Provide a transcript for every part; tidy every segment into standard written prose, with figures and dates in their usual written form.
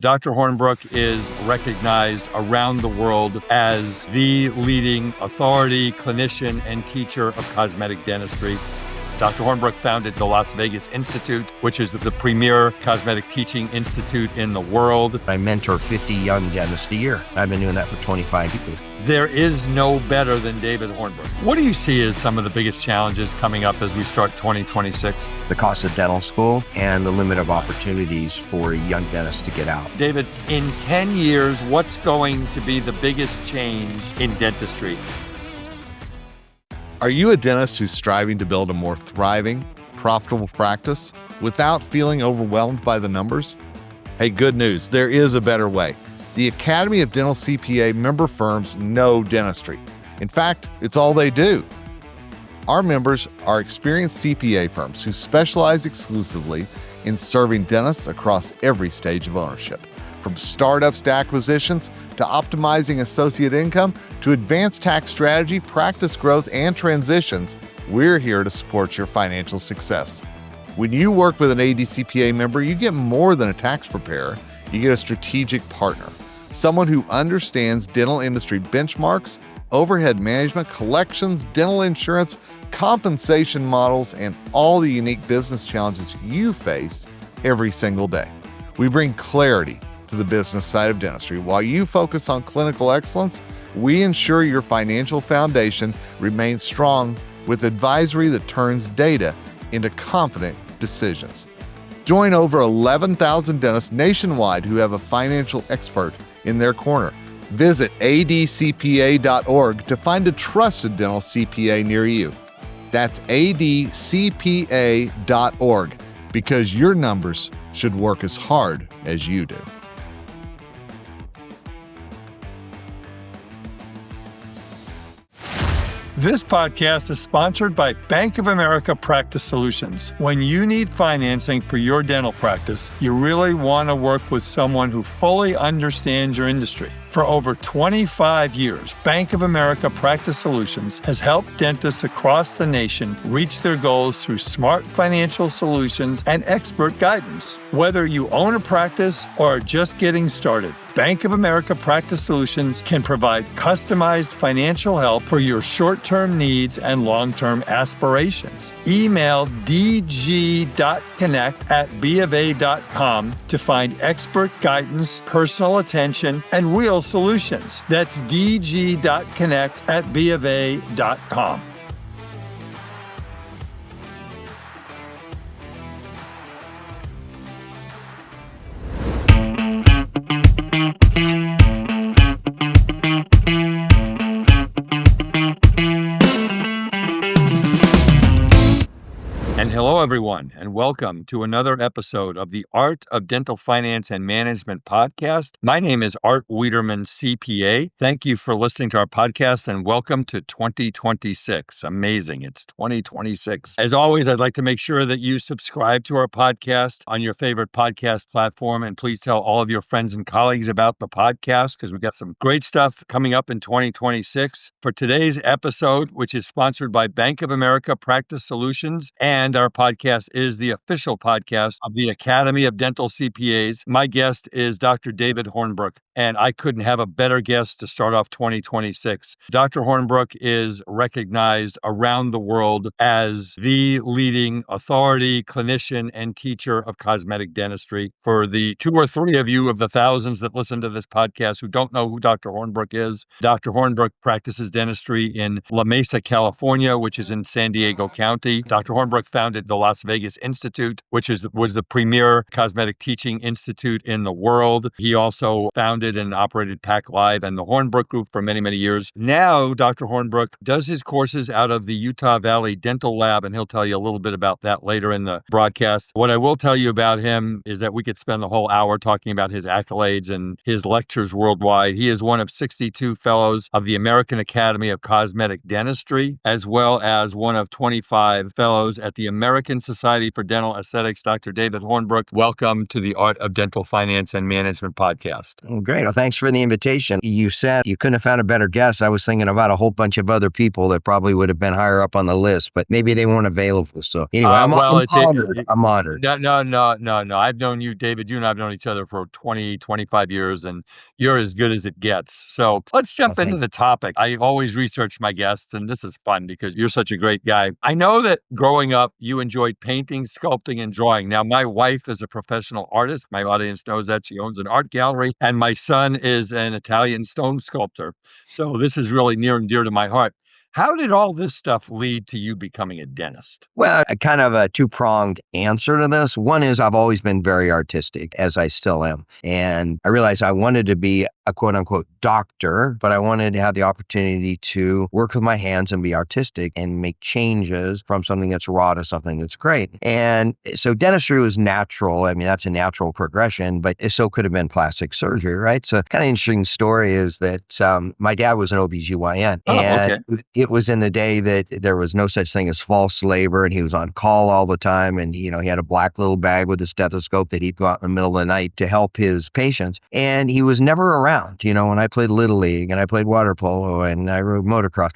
Dr. Hornbrook is recognized around the world as the leading authority, clinician, and teacher of cosmetic dentistry. Dr. Hornbrook founded the Las Vegas Institute, which is the premier cosmetic teaching institute in the world. I mentor 50 young dentists a year. I've been doing that for 25 years. There is no better than David Hornbrook. What do you see as some of the biggest challenges coming up as we start 2026? The cost of dental school and the limit of opportunities for young dentists to get out. David, in 10 years, what's going to be the biggest change in dentistry? Are you a dentist who's striving to build a more thriving, profitable practice without feeling overwhelmed by the numbers? Hey, good news, there is a better way. The Academy of Dental CPA member firms know dentistry. In fact, it's all they do. Our members are experienced CPA firms who specialize exclusively in serving dentists across every stage of ownership. From startups to acquisitions, to optimizing associate income, to advanced tax strategy, practice growth, and transitions, we're here to support your financial success. When you work with an ADCPA member, you get more than a tax preparer. You get a strategic partner, someone who understands dental industry benchmarks, overhead management, collections, dental insurance, compensation models, and all the unique business challenges you face every single day. We bring clarity to the business side of dentistry. While you focus on clinical excellence, we ensure your financial foundation remains strong with advisory that turns data into confident decisions. Join over 11,000 dentists nationwide who have a financial expert in their corner. Visit adcpa.org to find a trusted dental CPA near you. That's adcpa.org, because your numbers should work as hard as you do. This podcast is sponsored by Bank of America Practice Solutions. When you need financing for your dental practice, you really want to work with someone who fully understands your industry. For over 25 years, Bank of America Practice Solutions has helped dentists across the nation reach their goals through smart financial solutions and expert guidance. Whether you own a practice or are just getting started, Bank of America Practice Solutions can provide customized financial help for your short-term needs and long-term aspirations. Email dg.connect@bofa.com to find expert guidance, personal attention, and real solutions. That's dg.connect@bofa.com. And hello, everyone, and welcome to another episode of the Art of Dental Finance and Management podcast. My name is Art Wiederman, CPA. Thank you for listening to our podcast, and welcome to 2026. Amazing. It's 2026. As always, I'd like to make sure that you subscribe to our podcast on your favorite podcast platform, and please tell all of your friends and colleagues about the podcast, because we've got some great stuff coming up in 2026. For today's episode, which is sponsored by Bank of America Practice Solutions, and our podcast is the official podcast of the Academy of Dental CPAs. My guest is Dr. David Hornbrook, and I couldn't have a better guest to start off 2026. Dr. Hornbrook is recognized around the world as the leading authority, clinician, and teacher of cosmetic dentistry. For the 2 or 3 of you of the thousands that listen to this podcast who don't know who Dr. Hornbrook is, Dr. Hornbrook practices dentistry in La Mesa, California, which is in San Diego County. Dr. Hornbrook founded the Las Vegas Institute, which was the premier cosmetic teaching institute in the world. He also founded and operated Pac Live and the Hornbrook Group for many, many years. Now, Dr. Hornbrook does his courses out of the Utah Valley Dental Lab, and he'll tell you a little bit about that later in the broadcast. What I will tell you about him is that we could spend the whole hour talking about his accolades and his lectures worldwide. He is one of 62 fellows of the American Academy of Cosmetic Dentistry, as well as one of 25 fellows at the American American Society for Dental Aesthetics, Dr. David Hornbrook. Welcome to the Art of Dental Finance and Management podcast. Oh, great. Well, thanks for the invitation. You said you couldn't have found a better guest. I was thinking about a whole bunch of other people that probably would have been higher up on the list, but maybe they weren't available. So anyway, I'm honored. I'm honored. No. I've known you, David. You and I have known each other for 20, 25 years, and you're as good as it gets. So let's jump into the topic. I always research my guests, and this is fun because you're such a great guy. I know that growing up, you enjoyed painting, sculpting, and drawing. Now, my wife is a professional artist. My audience knows that. She owns an art gallery, and my son is an Italian stone sculptor. So this is really near and dear to my heart. How did all this stuff lead to you becoming a dentist? Well, a kind of a two-pronged answer to this. One is I've always been very artistic, as I still am. And I realized I wanted to be a quote-unquote doctor, but I wanted to have the opportunity to work with my hands and be artistic and make changes from something that's raw to something that's great. And so dentistry was natural. I mean, that's a natural progression, but it so could have been plastic surgery, right? So kind of interesting story is that my dad was an OBGYN. And it was in the day that there was no such thing as false labor, and he was on call all the time. And, he had a black little bag with a stethoscope that he'd go out in the middle of the night to help his patients. And he was never around. When I played Little League and I played water polo and I rode motocross,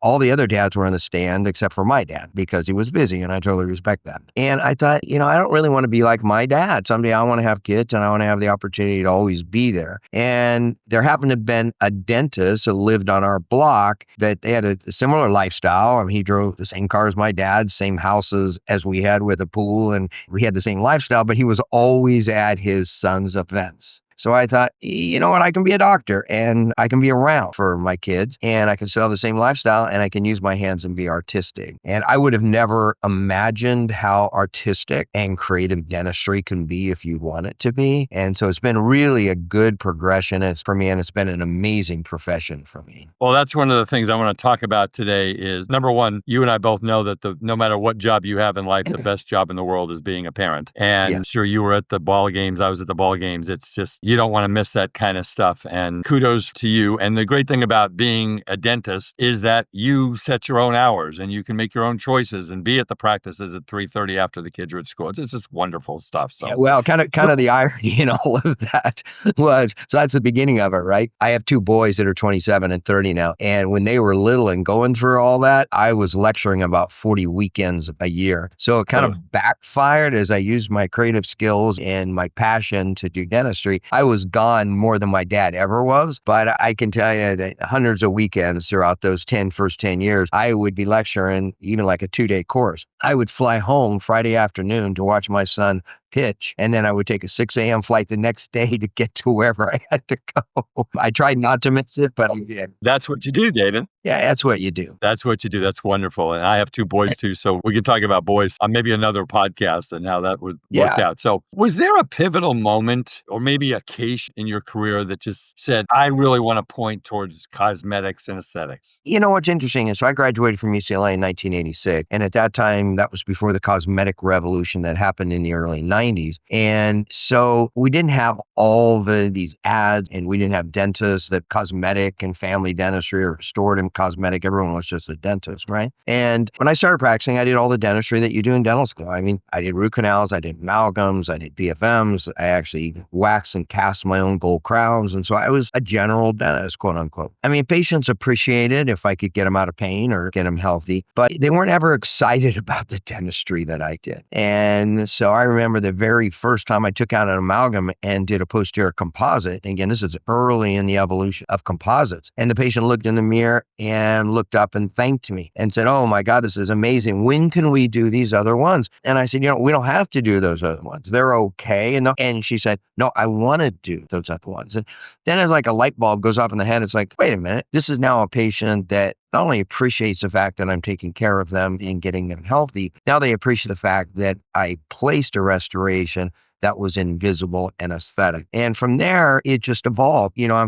all the other dads were in the stand except for my dad because he was busy, and I totally respect that. And I thought, I don't really want to be like my dad. Someday I want to have kids and I want to have the opportunity to always be there. And there happened to have been a dentist that lived on our block that they had a similar lifestyle. I mean, he drove the same car as my dad, same houses as we had with a pool, and we had the same lifestyle, but he was always at his son's events. So I thought, you know what, I can be a doctor and I can be around for my kids and I can still have the same lifestyle and I can use my hands and be artistic. And I would have never imagined how artistic and creative dentistry can be if you want it to be. And so it's been really a good progression for me, and it's been an amazing profession for me. Well, that's one of the things I want to talk about today is, number one, you and I both know that no matter what job you have in life, the best job in the world is being a parent. And sure, you were at the ball games. I was at the ball games. It's just, you don't want to miss that kind of stuff. And kudos to you. And the great thing about being a dentist is that you set your own hours and you can make your own choices and be at the practices at 3:30 after the kids are at school. It's just wonderful stuff. So, well, kind of the irony in all of that was, so that's the beginning of it, right? I have two boys that are 27 and 30 now. And when they were little and going through all that, I was lecturing about 40 weekends a year. So it kind of backfired as I used my creative skills and my passion to do dentistry. I was gone more than my dad ever was, but I can tell you that hundreds of weekends throughout those first 10 years, I would be lecturing even like a 2-day course. I would fly home Friday afternoon to watch my son pitch, and then I would take a 6 a.m. flight the next day to get to wherever I had to go. I tried not to miss it, but I did. That's what you do, David. Yeah, that's what you do. That's what you do. That's wonderful. And I have two boys too, so we can talk about boys on maybe another podcast and how that would work out. So was there a pivotal moment or maybe a case in your career that just said, I really want to point towards cosmetics and aesthetics? What's interesting is, so I graduated from UCLA in 1986. And at that time, that was before the cosmetic revolution that happened in the early 90s. And so we didn't have all these ads, and we didn't have dentists that cosmetic and family dentistry or restorative cosmetic. Everyone was just a dentist, right? And when I started practicing, I did all the dentistry that you do in dental school. I mean, I did root canals, I did amalgams, I did BFMs, I actually waxed and cast my own gold crowns. And so I was a general dentist, quote unquote. I mean, patients appreciated if I could get them out of pain or get them healthy, but they weren't ever excited about the dentistry that I did. And so I remember the very first time I took out an amalgam and did a posterior composite. And again, this is early in the evolution of composites. And the patient looked in the mirror and looked up and thanked me and said, "Oh my God, this is amazing. When can we do these other ones?" And I said, "We don't have to do those other ones. They're okay." And she said, "No, I want to do those other ones." And then it's like a light bulb goes off in the head. It's like, wait a minute, this is now a patient that not only appreciates the fact that I'm taking care of them and getting them healthy, now they appreciate the fact that I placed a restoration that was invisible and aesthetic. And from there, it just evolved. I'm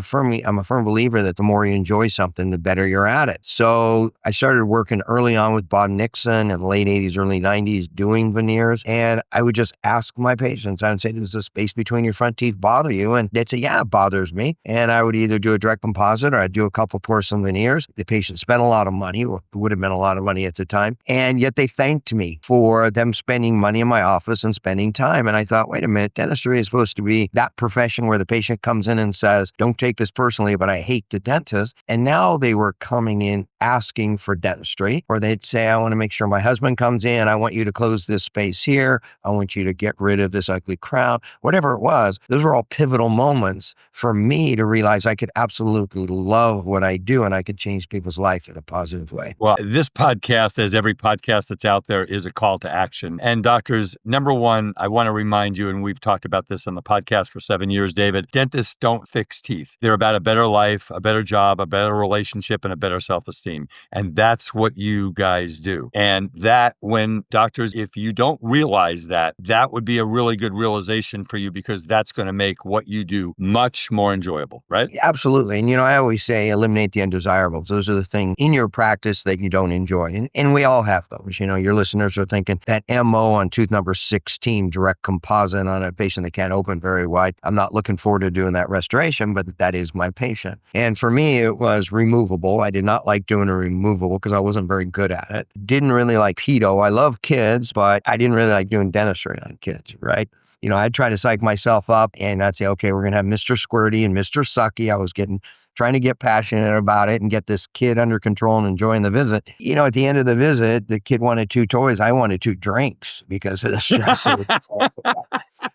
a firm believer that the more you enjoy something, the better you're at it. So I started working early on with Bob Nixon in the late 80s, early 90s, doing veneers. And I would just ask my patients, I would say, does the space between your front teeth bother you? And they'd say, yeah, it bothers me. And I would either do a direct composite or I'd do a couple porcelain veneers. The patient spent a lot of money, or it would have been a lot of money at the time. And yet they thanked me for them spending money in my office and spending time. And I thought, wait a minute, dentistry is supposed to be that profession where the patient comes in and says, don't take this personally, but I hate the dentist. And now they were coming in asking for dentistry, or they'd say, I want to make sure my husband comes in. I want you to close this space here. I want you to get rid of this ugly crown. Whatever it was, those were all pivotal moments for me to realize I could absolutely love what I do and I could change people's life in a positive way. Well, this podcast, as every podcast that's out there, is a call to action. And doctors, number one, I want to remind you, and we've talked about this on the podcast for 7 years, David, dentists don't fix teeth. They're about a better life, a better job, a better relationship, and a better self-esteem. And that's what you guys do. And that, when doctors, if you don't realize that, that would be a really good realization for you, because that's going to make what you do much more enjoyable, right? Absolutely. And, I always say eliminate the undesirables. Those are the things in your practice that you don't enjoy. And we all have those. Your listeners are thinking that MO on tooth number 16, direct composite on a patient that can't open very wide. I'm not looking forward to doing that restoration, but that is my patient. And for me, it was removable. I did not like doing a removable because I wasn't very good at it. Didn't really like pedo. I love kids, but I didn't really like doing dentistry on kids, right? I'd try to psych myself up and I'd say, okay, we're going to have Mr. Squirty and Mr. Sucky. I was trying to get passionate about it and get this kid under control and enjoying the visit. At the end of the visit, the kid wanted 2 toys. I wanted 2 drinks because of the stress.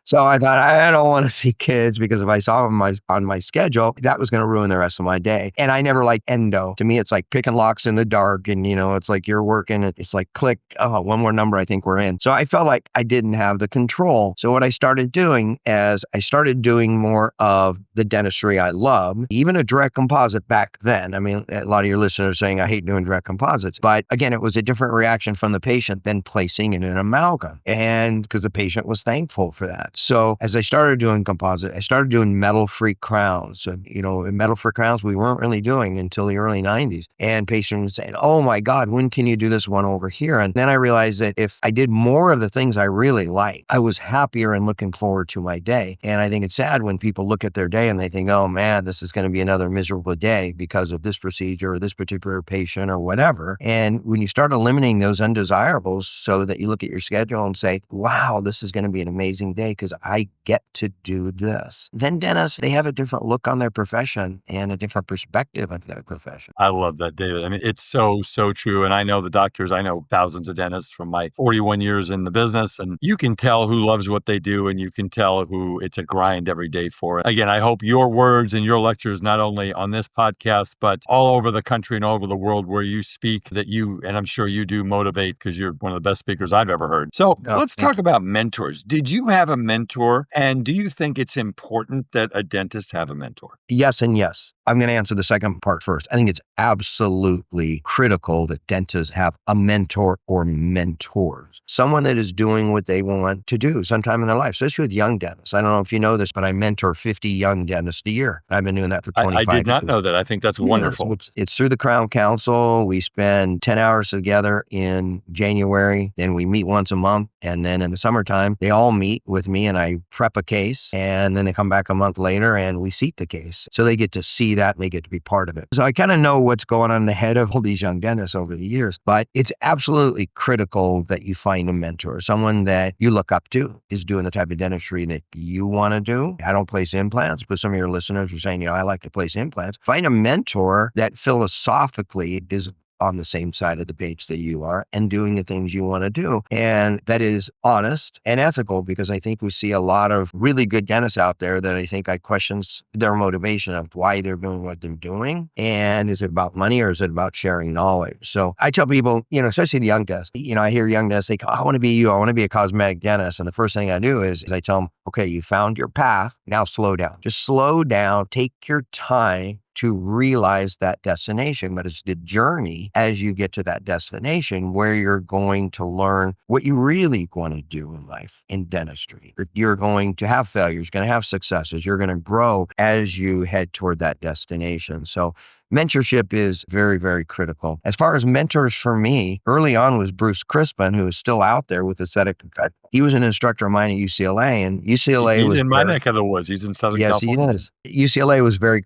So I thought, I don't want to see kids, because if I saw them on my schedule, that was going to ruin the rest of my day. And I never liked endo. To me, it's like picking locks in the dark. And, it's like you're working. It's like click, one more number, I think we're in. So I felt like I didn't have the control. So what I started doing is I started doing more of the dentistry I love, even a direct composite back then. I mean, a lot of your listeners are saying, I hate doing direct composites. But again, it was a different reaction from the patient than placing in an amalgam. And because the patient was thankful for that. So as I started doing composite, I started doing metal-free crowns. And, metal-free crowns we weren't really doing until the early 90s. And patients would say, oh my God, when can you do this one over here? And then I realized that if I did more of the things I really liked, I was happier and looking forward to my day. And I think it's sad when people look at their day and they think, oh man, this is going to be another miserable day because of this procedure or this particular patient or whatever. And when you start eliminating those undesirables so that you look at your schedule and say, wow, this is going to be an amazing day because I get to do this. Then dentists, they have a different look on their profession and a different perspective of their profession. I love that, David. I mean, it's so true. And I know the doctors, I know thousands of dentists from my 41 years in the business, and you can tell who loves what they do and you can tell who it's a grind every day for. Again, I hope your words and your lectures, not only on this podcast, but all over the country and all over the world where you speak, that you, and I'm sure you do, motivate, because you're one of the best speakers I've ever heard. So let's talk about mentors. Did you have a mentor? And do you think it's important that a dentist have a mentor? Yes and yes. I'm going to answer the second part first. I think it's absolutely critical that dentists have a mentor or mentors, someone that is doing what they want to do sometime in their life, especially with young dentists. I don't know if you know this, but I mentor 50 young dentists a year. I've been doing that for 25 years. I did not know that. I think that's wonderful. It's through the Crown Council. We spend 10 hours together in January. Then we meet once a month. And then in the summertime, they all meet with me and I prep a case. And then they come back a month later and we seat the case. So they get to see that and they get to be part of it. So I kind of know what's going on in the head of all these young dentists over the years. But it's absolutely critical that you find a mentor, someone that you look up to, is doing the type of dentistry that you want to do. I don't place implants, but some of your listeners are saying, I like to place implants. Find a mentor that philosophically is on the same side of the page that you are and doing the things you want to do. And that is honest and ethical, because I think we see a lot of really good dentists out there that I think I questions their motivation of why they're doing what they're doing. And is it about money or is it about sharing knowledge? So I tell people, especially the young dentists, I hear young dentists say, I want to be you. I want to be a cosmetic dentist. And the first thing I do is I tell them, okay, you found your path. Now slow down. Just slow down. Take your time to realize that destination, but it's the journey as you get to that destination where you're going to learn what you really want to do in life in dentistry. You're going to have failures, you're going to have successes, you're going to grow as you head toward that destination. So mentorship is very, very critical. As far as mentors for me, early on was Bruce Crispin, who is still out there with aesthetic confection. He was an instructor of mine at UCLA, and UCLA He's was in my neck of the woods. He's in Southern yes, he California. is. UCLA was very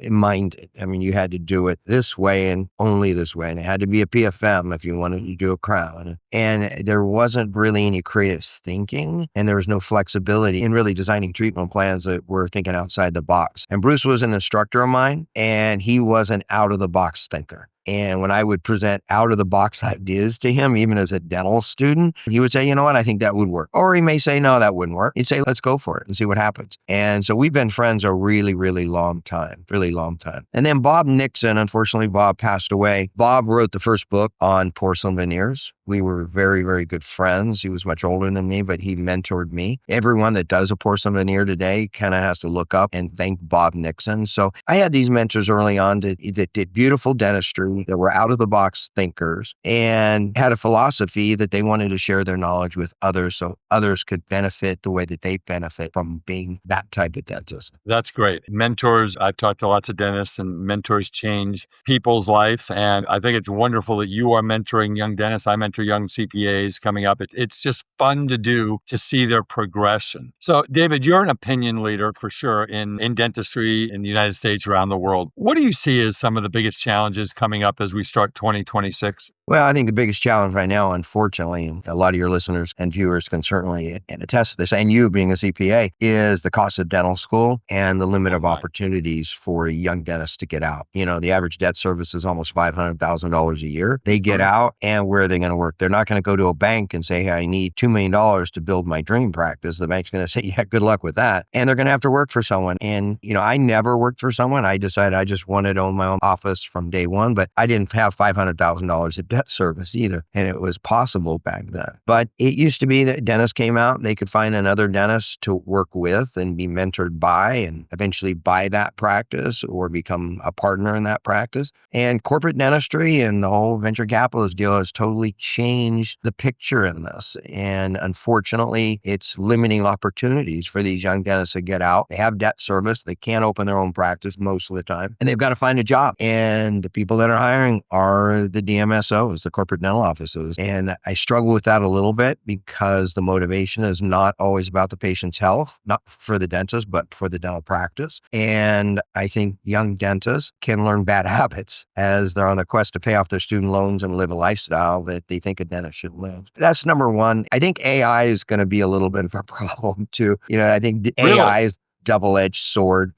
minded. I mean, you had to do it this way and only this way. And it had to be a PFM if you wanted to do a crown. And there wasn't really any creative thinking, and there was no flexibility in really designing treatment plans that were thinking outside the box. And Bruce was an instructor of mine, and he was an out of the box thinker. And when I would present out of the box ideas to him, even as a dental student, he would say, you know what, I think that would work. Or he may say, no, that wouldn't work. He'd say, let's go for it and see what happens. And so we've been friends a really, really long time. And then Bob Nixon, unfortunately, Bob passed away. Bob wrote the first book on porcelain veneers. We were very, very good friends. He was much older than me, but he mentored me. Everyone that does a porcelain veneer today kind of has to look up and thank Bob Nixon. So I had these mentors early on that did beautiful dentistry, that were out of the box thinkers, and had a philosophy that they wanted to share their knowledge with others so others could benefit the way that they benefit from being that type of dentist. That's great. Mentors, I've talked to lots of dentists, and mentors change people's life. And I think it's wonderful that you are mentoring young dentists. I mentor young CPAs coming up. It's just fun to do, to see their progression. So, David, you're an opinion leader for sure in dentistry in the United States, around the world. What do you see as some of the biggest challenges coming up as we start 2026? Well, I think the biggest challenge right now, unfortunately, and a lot of your listeners and viewers can certainly attest to this, and you being a CPA, is the cost of dental school and the limit of opportunities for a young dentist to get out. You know, the average debt service is almost $500,000 a year. They get out, and where are they going to work? They're not going to go to a bank and say, hey, I need $2 million to build my dream practice. The bank's going to say, yeah, good luck with that. And they're going to have to work for someone. And, you know, I never worked for someone. I decided I just wanted to own my own office from day one, but I didn't have $500,000 of debt service either. And it was possible back then. But it used to be that dentists came out and they could find another dentist to work with and be mentored by and eventually buy that practice or become a partner in that practice. And corporate dentistry and the whole venture capitalist deal has totally changed the picture in this. And unfortunately, it's limiting opportunities for these young dentists to get out. They have debt service. They can't open their own practice most of the time. And they've got to find a job. And the people that are hiring are the DMSOs, the corporate dental offices. And I struggle with that a little bit because the motivation is not always about the patient's health, not for the dentist, but for the dental practice. And I think young dentists can learn bad habits as they're on the quest to pay off their student loans and live a lifestyle that they think a dentist should live. That's number one. I think AI is going to be a little bit of a problem too. You know, I think AI is double-edged sword.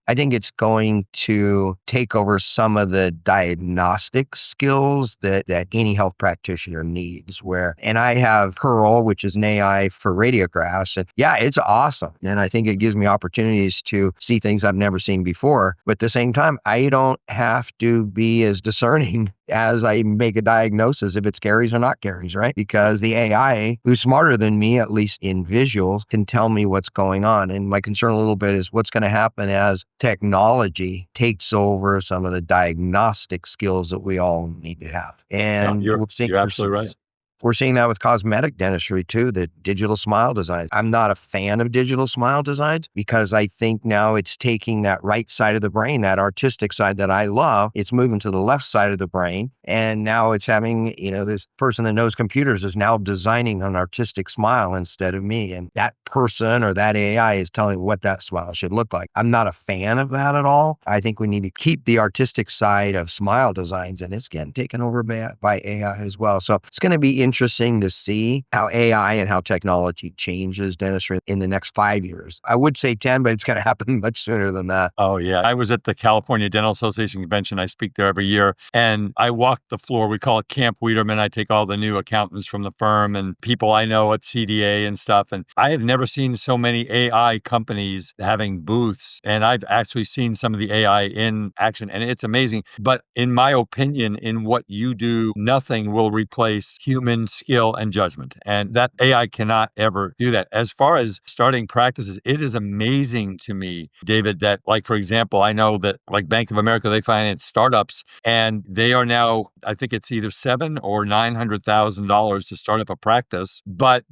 I think it's going to take over some of the diagnostic skills that any health practitioner needs. And I have Pearl, which is an AI for radiographs, and yeah, it's awesome. And I think it gives me opportunities to see things I've never seen before. But at the same time, I don't have to be as discerning as I make a diagnosis if it's caries or not caries, right? Because the AI, who's smarter than me, at least in visuals, can tell me what's going on. And my concern a little bit is what's going to happen as technology takes over some of the diagnostic skills that we all need to have. And you're absolutely right. We're seeing that with cosmetic dentistry too, the digital smile designs. I'm not a fan of digital smile designs because I think now it's taking that right side of the brain, that artistic side that I love, it's moving to the left side of the brain. And now it's having, you know, this person that knows computers is now designing an artistic smile instead of me. And that person or that AI is telling me what that smile should look like. I'm not a fan of that at all. I think we need to keep the artistic side of smile designs, and it's getting taken over by AI as well. So it's going to be interesting to see how AI and how technology changes dentistry in the next 5 years. I would say 10, but it's going to happen much sooner than that. Oh, yeah. I was at the California Dental Association convention. I speak there every year, and I walk the floor. We call it Camp Wiederman. I take all the new accountants from the firm and people I know at CDA and stuff. And I have never seen so many AI companies having booths. And I've actually seen some of the AI in action, and it's amazing. But in my opinion, in what you do, nothing will replace human human skill and judgment. And that AI cannot ever do that. As far as starting practices, it is amazing to me, David, that like, for example, I know that like Bank of America, they finance startups and they are now, I think it's either $700,000 or $900,000 to start up a practice, but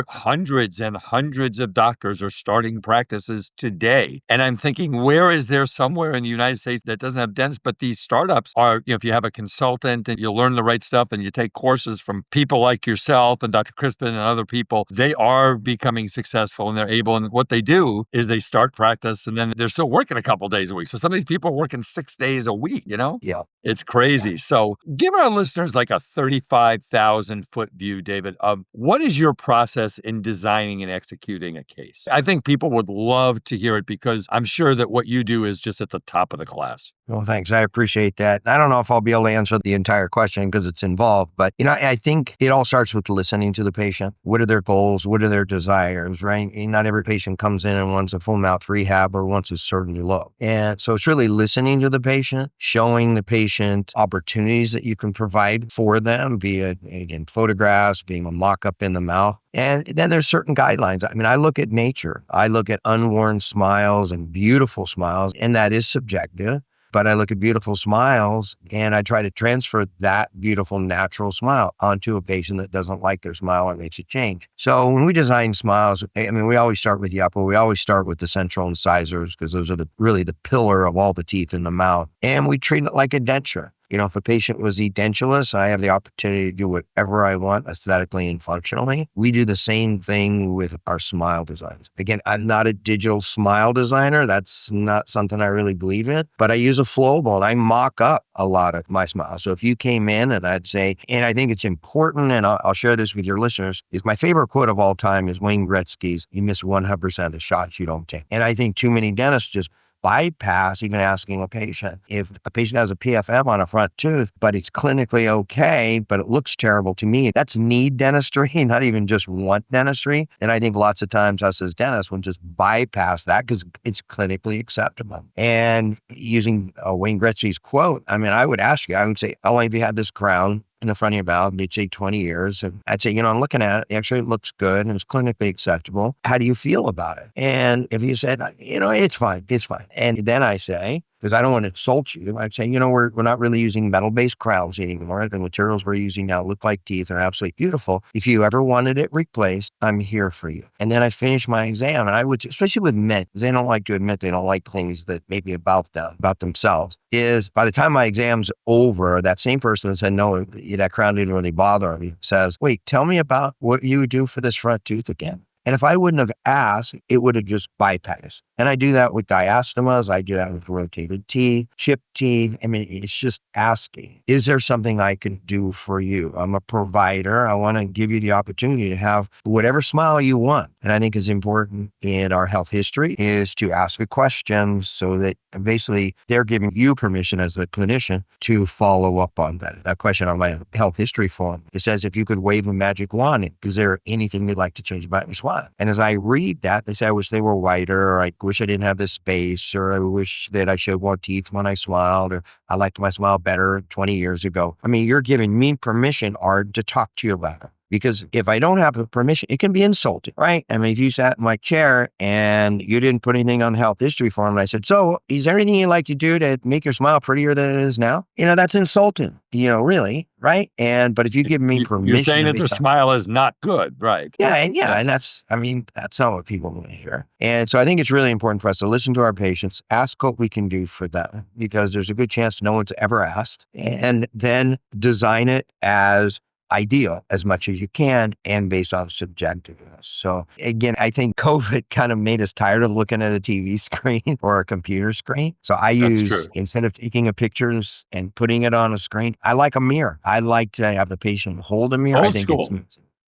hundreds and hundreds of doctors are starting practices today. And I'm thinking, where is there somewhere in the United States that doesn't have dentists? But these startups are, if you have a consultant and you learn the right stuff and you take courses from people like yourself and Dr. Crispin and other people, they are becoming successful and they're able. And what they do is they start practice and then they're still working a couple days a week. So some of these people are working 6 days a week, Yeah. It's crazy. So give our listeners like a 35,000 foot view, David, of what is your process in designing and executing a case? I think people would love to hear it because I'm sure that what you do is just at the top of the class. Well, thanks. I appreciate that. I don't know if I'll be able to answer the entire question because it's involved, but I think it all starts with listening to the patient. What are their goals? What are their desires, right? And not every patient comes in and wants a full mouth rehab or wants a certain look. And so it's really listening to the patient, showing the patient opportunities that you can provide for them via, again, photographs, being a mock-up in the mouth. And then there's certain guidelines. I mean, I look at nature. I look at unworn smiles and beautiful smiles, and that is subjective. But I look at beautiful smiles and I try to transfer that beautiful natural smile onto a patient that doesn't like their smile or makes a change. So when we design smiles, we always start with the upper. We always start with the central incisors because those are really the pillar of all the teeth in the mouth. And we treat it like a denture. If a patient was edentulous, I have the opportunity to do whatever I want aesthetically and functionally. We do the same thing with our smile designs. Again, I'm not a digital smile designer. That's not something I really believe in, but I use a flowable and I mock up a lot of my smiles. So if you came in and I'd say, and I think it's important, and I'll share this with your listeners, is my favorite quote of all time is Wayne Gretzky's, "You miss 100% of the shots you don't take." And I think too many dentists just bypass even asking a patient. If a patient has a PFM on a front tooth, but it's clinically okay, but it looks terrible to me, that's need dentistry, not even just want dentistry. And I think lots of times us as dentists would just bypass that because it's clinically acceptable. And using Wayne Gretzky's quote, I would ask you, I would say, how long have you had this crown in the front of your mouth? You'd say 20 years. And I'd say, I'm looking at it. Actually, it looks good and it's clinically acceptable. How do you feel about it? And if you said, it's fine, it's fine. And then I say, because I don't want to insult you, I'd say, we're not really using metal-based crowns anymore. The materials we're using now look like teeth and are absolutely beautiful. If you ever wanted it replaced, I'm here for you. And then I finish my exam, and I would, especially with men, because they don't like to admit they don't like things that may be about them, about themselves, is by the time my exam's over, that same person that said, no, that crown didn't really bother me, says, wait, tell me about what you would do for this front tooth again. And if I wouldn't have asked, it would have just bypassed. And I do that with diastemas. I do that with rotated teeth, chipped teeth. It's just asking, is there something I can do for you? I'm a provider. I want to give you the opportunity to have whatever smile you want. And I think is important in our health history is to ask a question so that basically they're giving you permission as a clinician to follow up on that question on my health history form. It says, if you could wave a magic wand, is there anything you'd like to change about your smile? And as I read that, they say, I wish they were whiter, or I wish I didn't have this space, or I wish that I showed more teeth when I smiled, or I liked my smile better 20 years ago. You're giving me permission, Art, to talk to you about it. Because if I don't have the permission, it can be insulting, right? If you sat in my chair and you didn't put anything on the health history form, and I said, so is there anything you'd like to do to make your smile prettier than it is now? That's insulting, really, right? But if you give me permission. You're saying that their smile is not good, right? Yeah. And that's not what people want to hear. And so I think it's really important for us to listen to our patients, ask what we can do for them, because there's a good chance no one's ever asked, and then design it as ideal as much as you can and based on subjectiveness. So again, I think COVID kind of made us tired of looking at a TV screen or a computer screen. So I use, instead of taking a pictures and putting it on a screen, I like a mirror. I like to have the patient hold a mirror. Old I think school.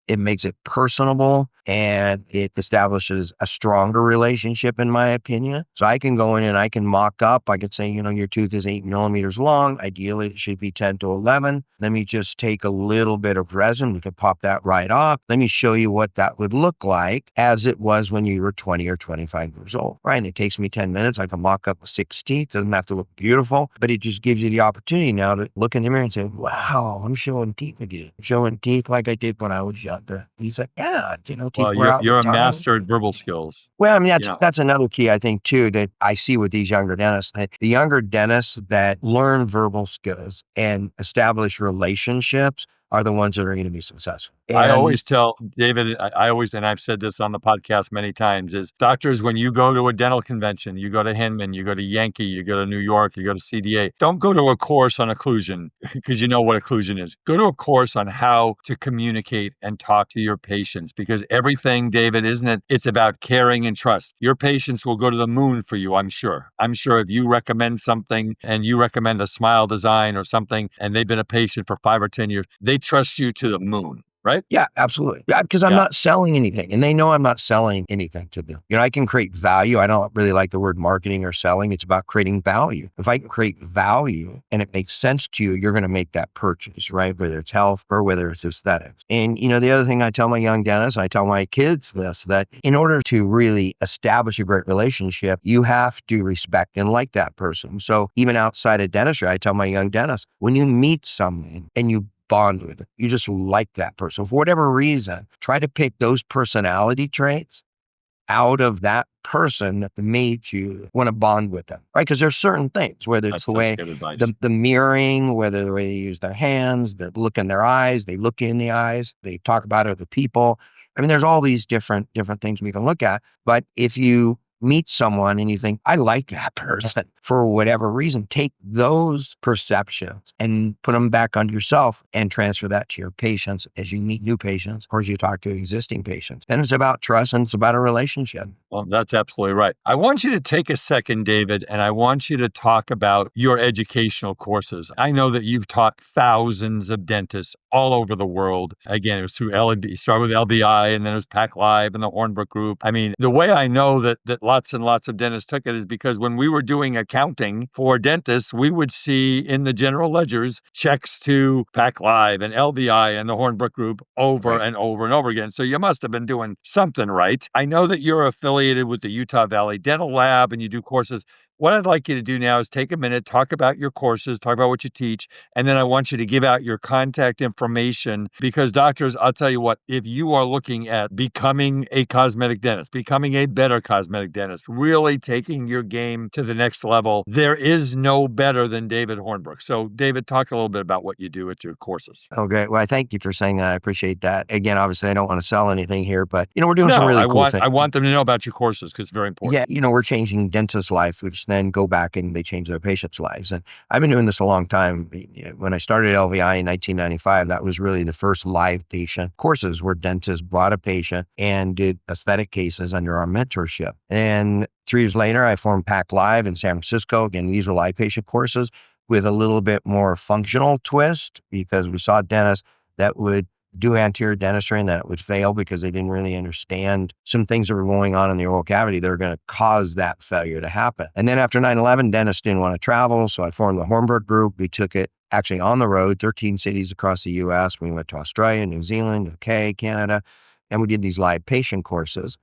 It makes it personable, and it establishes a stronger relationship, in my opinion. So I can go in and I can mock up. I could say, your tooth is 8 millimeters long. Ideally, it should be 10 to 11. Let me just take a little bit of resin. We can pop that right off. Let me show you what that would look like as it was when you were 20 or 25 years old, right? And it takes me 10 minutes. I can mock up 6 teeth. Doesn't have to look beautiful, but it just gives you the opportunity now to look in the mirror and say, wow, I'm showing teeth again. I'm showing teeth like I did when I was younger. He's like, yeah, teeth Well, were out you're the a time. master at verbal skills. Well, I mean, You know, that's another key, I think, too, that I see with these younger dentists. The younger dentists that learn verbal skills and establish relationships are the ones that are going to be successful. I And always tell David, I always, and I've said this on the podcast many times, is doctors, when you go to a dental convention, you go to Hinman, you go to Yankee, you go to New York, you go to CDA, don't go to a course on occlusion because you know what occlusion is. Go to a course on how to communicate and talk to your patients, because everything, David, isn't it? It's about caring and trust. Your patients will go to the moon for you, I'm sure. I'm sure if you recommend something and you recommend a smile design or something, and they've been a patient for 5 or 10 years, they trust you to the moon. Right? yeah, absolutely. Yeah, because I'm Yeah. not selling anything, and they know I'm not selling anything to them. I can create value. I don't really like the word marketing or selling. It's about creating value. If I can create value and it makes sense to you, you're going to make that purchase, right? Whether it's health or whether it's aesthetics. And, the other thing I tell my young dentists, I tell my kids this, that in order to really establish a great relationship, you have to respect and like that person. So even outside of dentistry, I tell my young dentists, when you meet someone and you bond with it, you just like that person for whatever reason, try to pick those personality traits out of that person that made you want to bond with them, right? Because there's certain things, whether it's That's the way good advice. the mirroring, whether the way they use their hands, the look in their eyes, they look you in the eyes, they talk about other people. I mean, there's all these different things we can look at. But if you meet someone and you think, I like that person for whatever reason, take those perceptions and put them back on yourself and transfer that to your patients as you meet new patients or as you talk to existing patients. And it's about trust and it's about a relationship. Well, that's absolutely right. I want you to take a second, David, and I want you to talk about your educational courses. I know that you've taught thousands of dentists all over the world. Again, it was through LB, started with LBI, and then it was Pack Live and the Hornbrook Group. I mean, the way I know that lots and lots of dentists took it is because when we were doing accounting for dentists, we would see in the general ledgers checks to Pack Live and LBI and the Hornbrook Group over Right. and over and over again. So you must have been doing something right. I know that you're affiliated with the Utah Valley Dental Lab and you do courses. What I'd like you to do now is take a minute, talk about your courses, talk about what you teach, and then I want you to give out your contact information because doctors, I'll tell you what, if you are looking at becoming a cosmetic dentist, becoming a better cosmetic dentist, really taking your game to the next level, there is no better than David Hornbrook. So David, talk a little bit about what you do at your courses. Okay. Well, I thank you for saying that. I appreciate that. Again, obviously, I don't want to sell anything here, but, we're doing some really cool things. I want them to know about your courses because it's very important. Yeah, we're changing dentists' life, which then go back and they change their patients' lives. And I've been doing this a long time. When I started LVI in 1995, that was really the first live patient courses where dentists brought a patient and did aesthetic cases under our mentorship. And 3 years later, I formed Pack Live in San Francisco. Again, these were live patient courses with a little bit more functional twist because we saw dentists that would do anterior dentistry and that it would fail because they didn't really understand some things that were going on in the oral cavity that are going to cause that failure to happen. And then after 9/11, dentists didn't want to travel, so I formed the Hornbrook Group. We took it actually on the road, 13 cities across the U.S. We went to Australia, New Zealand, UK, Canada, and we did these live patient courses.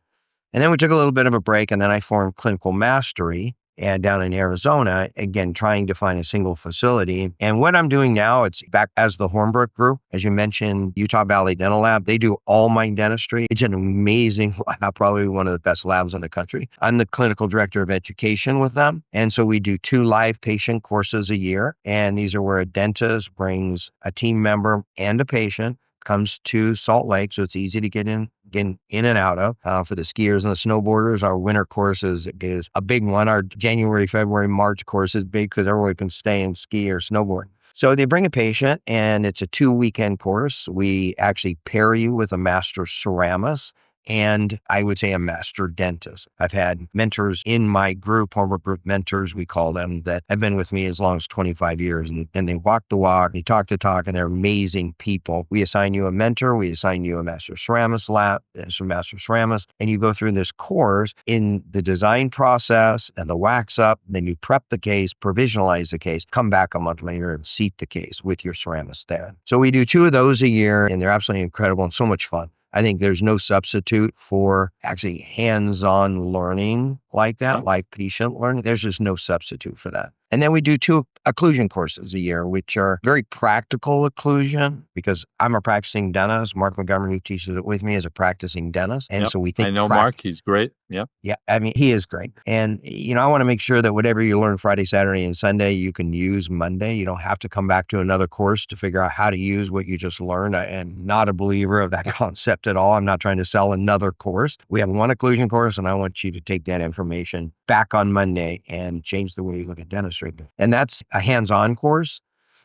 And then we took a little bit of a break, and then I formed Clinical Mastery and down in Arizona, again, trying to find a single facility. And what I'm doing now, it's back as the Hornbrook Group. As you mentioned, Utah Valley Dental Lab, they do all my dentistry. It's an amazing lab, probably one of the best labs in the country. I'm the clinical director of education with them. And so we do 2 live patient courses a year. And these are where a dentist brings a team member and a patient, comes to Salt Lake, so it's easy to get in and out of. For the skiers and the snowboarders, our winter course is a big one. Our January, February, March course is big because everyone can stay and ski or snowboard. So they bring a patient and it's a 2-weekend course. We actually pair you with a master ceramist and I would say a master dentist. I've had mentors in my group, Hornbrook Group mentors, we call them, that have been with me as long as 25 years. And they walk the walk, they talk the talk, and they're amazing people. We assign you a mentor, we assign you a master ceramist master ceramist, and you go through this course in the design process and the wax up. Then you prep the case, provisionalize the case, come back a month later and seat the case with your ceramist there. So we do 2 of those a year, and they're absolutely incredible and so much fun. I think there's no substitute for actually hands-on learning like that, like patient learning. There's just no substitute for that. And then we do 2 occlusion courses a year, which are very practical occlusion, because I'm a practicing dentist. Mark Montgomery, who teaches it with me, is a practicing dentist. And so we think— I know Mark, he's great. Yep. Yeah, I mean, he is great. And, I want to make sure that whatever you learn Friday, Saturday, and Sunday, you can use Monday. You don't have to come back to another course to figure out how to use what you just learned. I am not a believer of that concept at all. I'm not trying to sell another course. We have 1 occlusion course, and I want you to take that information back on Monday and change the way you look at dentistry. And that's a hands-on course.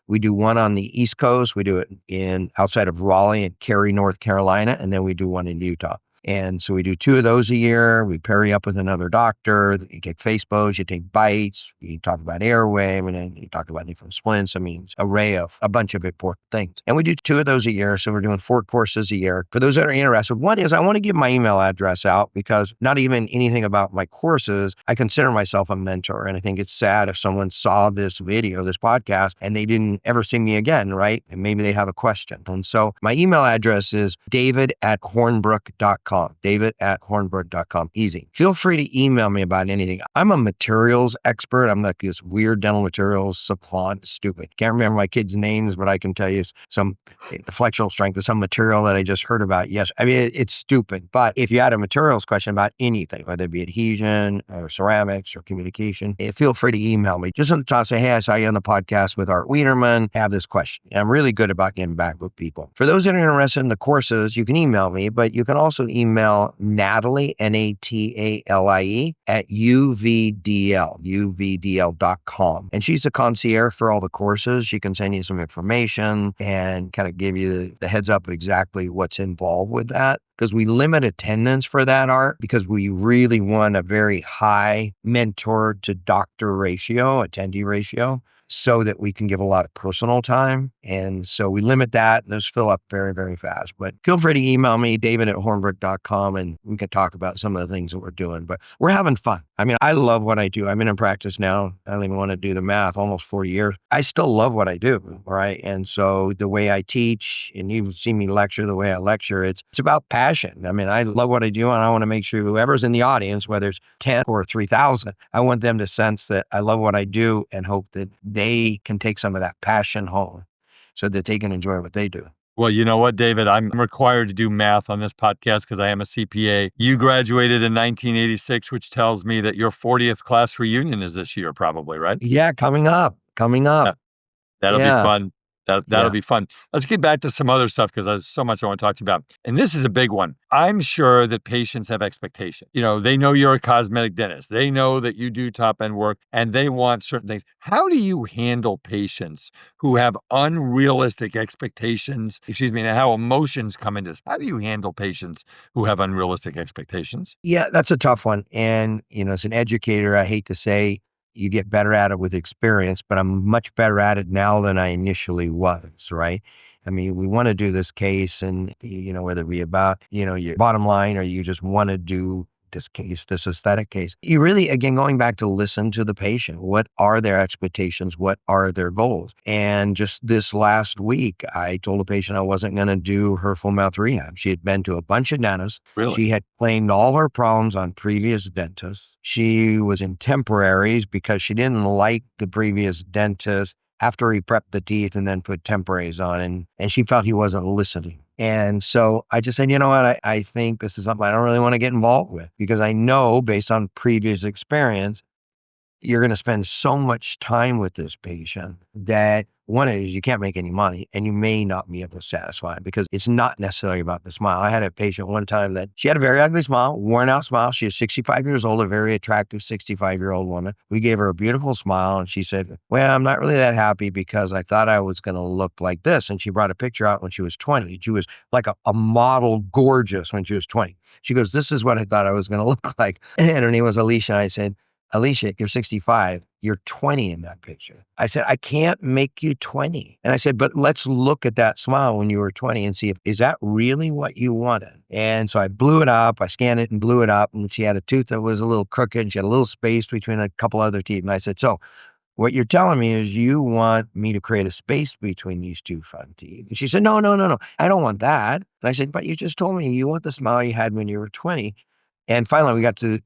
We do 1 on the East Coast. We do it outside of Raleigh and Cary, North Carolina, and then we do 1 in Utah. And so we do 2 of those a year. We pair you up with another doctor. You take face bows, you take bites, you talk about airway, and then you talk about different splints. I mean, it's an array of a bunch of important things. And we do 2 of those a year. So we're doing 4 courses a year. For those that are interested, one is I want to give my email address out, because not even anything about my courses, I consider myself a mentor. And I think it's sad if someone saw this video, this podcast, and they didn't ever see me again, right? And maybe they have a question. And so my email address is david@hornbrook.com. david@hornbrook.com. Easy. Feel free to email me about anything. I'm a materials expert. I'm like this weird dental materials savant. Stupid. Can't remember my kids' names, but I can tell you some flexural strength of some material that I just heard about. Yes. I mean, it's stupid. But if you had a materials question about anything, whether it be adhesion or ceramics or communication, feel free to email me. Just on the top, say, hey, I saw you on the podcast with Art Wiederman. I have this question. And I'm really good about getting back with people. For those that are interested in the courses, you can email me, but you can also email Natalie, Natalie, at uvdl.com. And she's the concierge for all the courses. She can send you some information and kind of give you the heads up of exactly what's involved with that. Because we limit attendance for that, Art, because we really want a very high mentor to doctor ratio, attendee ratio, so that we can give a lot of personal time. And so we limit that, and those fill up very, very fast. But feel free to email me, david@hornbrook.com, and we can talk about some of the things that we're doing. But we're having fun. I mean, I love what I do. I'm in practice now. I don't even want to do the math, almost 40 years. I still love what I do, right? And so the way I teach, and you've seen me lecture, the way I lecture, it's about passion. I mean, I love what I do, and I want to make sure whoever's in the audience, whether it's 10 or 3,000, I want them to sense that I love what I do and hope that they can take some of that passion home so that they can enjoy what they do. Well, you know what, David? I'm required to do math on this podcast because I am a CPA. You graduated in 1986, which tells me that your 40th class reunion is this year, probably, right? Yeah, coming up. That'll be fun. That'll Yeah. be fun. Let's get back to some other stuff, because there's so much I want to talk to you about. And this is a big one. I'm sure that patients have expectations. They know you're a cosmetic dentist. They know that you do top-end work, and they want certain things. How do you handle patients who have unrealistic expectations? And how emotions come into this. How do you handle patients who have unrealistic expectations? Yeah, that's a tough one. And, as an educator, I hate to say, you get better at it with experience, but I'm much better at it now than I initially was, right? I mean, we want to do this case, and, whether it be about, your bottom line, or you just want to do this case, this aesthetic case. You really, again, going back to listen to the patient. What are their expectations? What are their goals? And just this last week, I told a patient I wasn't going to do her full mouth rehab. She had been to a bunch of dentists. Really? She had claimed all her problems on previous dentists. She was in temporaries because she didn't like the previous dentist after he prepped the teeth and then put temporaries on, and she felt he wasn't listening. And so I just said, you know what, I think this is something I don't really want to get involved with, because I know based on previous experience, you're going to spend so much time with this patient that One is you can't make any money and you may not be able to satisfy it because it's not necessarily about the smile. I had a patient one time that she had a very ugly smile, worn out smile. She was 65 years old, a very attractive 65-year-old woman. We gave her a beautiful smile and she said, well, I'm not really that happy because I thought I was going to look like this. And she brought a picture out when she was 20. She was like a model gorgeous when she was 20. She goes, this is what I thought I was going to look like. And her name was Alicia. And I said, Alicia, you're 65. You're 20 in that picture. I said, I can't make you 20. And I said, but let's look at that smile when you were 20 and see is that really what you wanted? And so I blew it up. I scanned it and blew it up. And she had a tooth that was a little crooked. And she had a little space between a couple other teeth. And I said, so what you're telling me is you want me to create a space between these two front teeth. And she said, no, I don't want that. And I said, but you just told me you want the smile you had when you were 20. And finally, we got to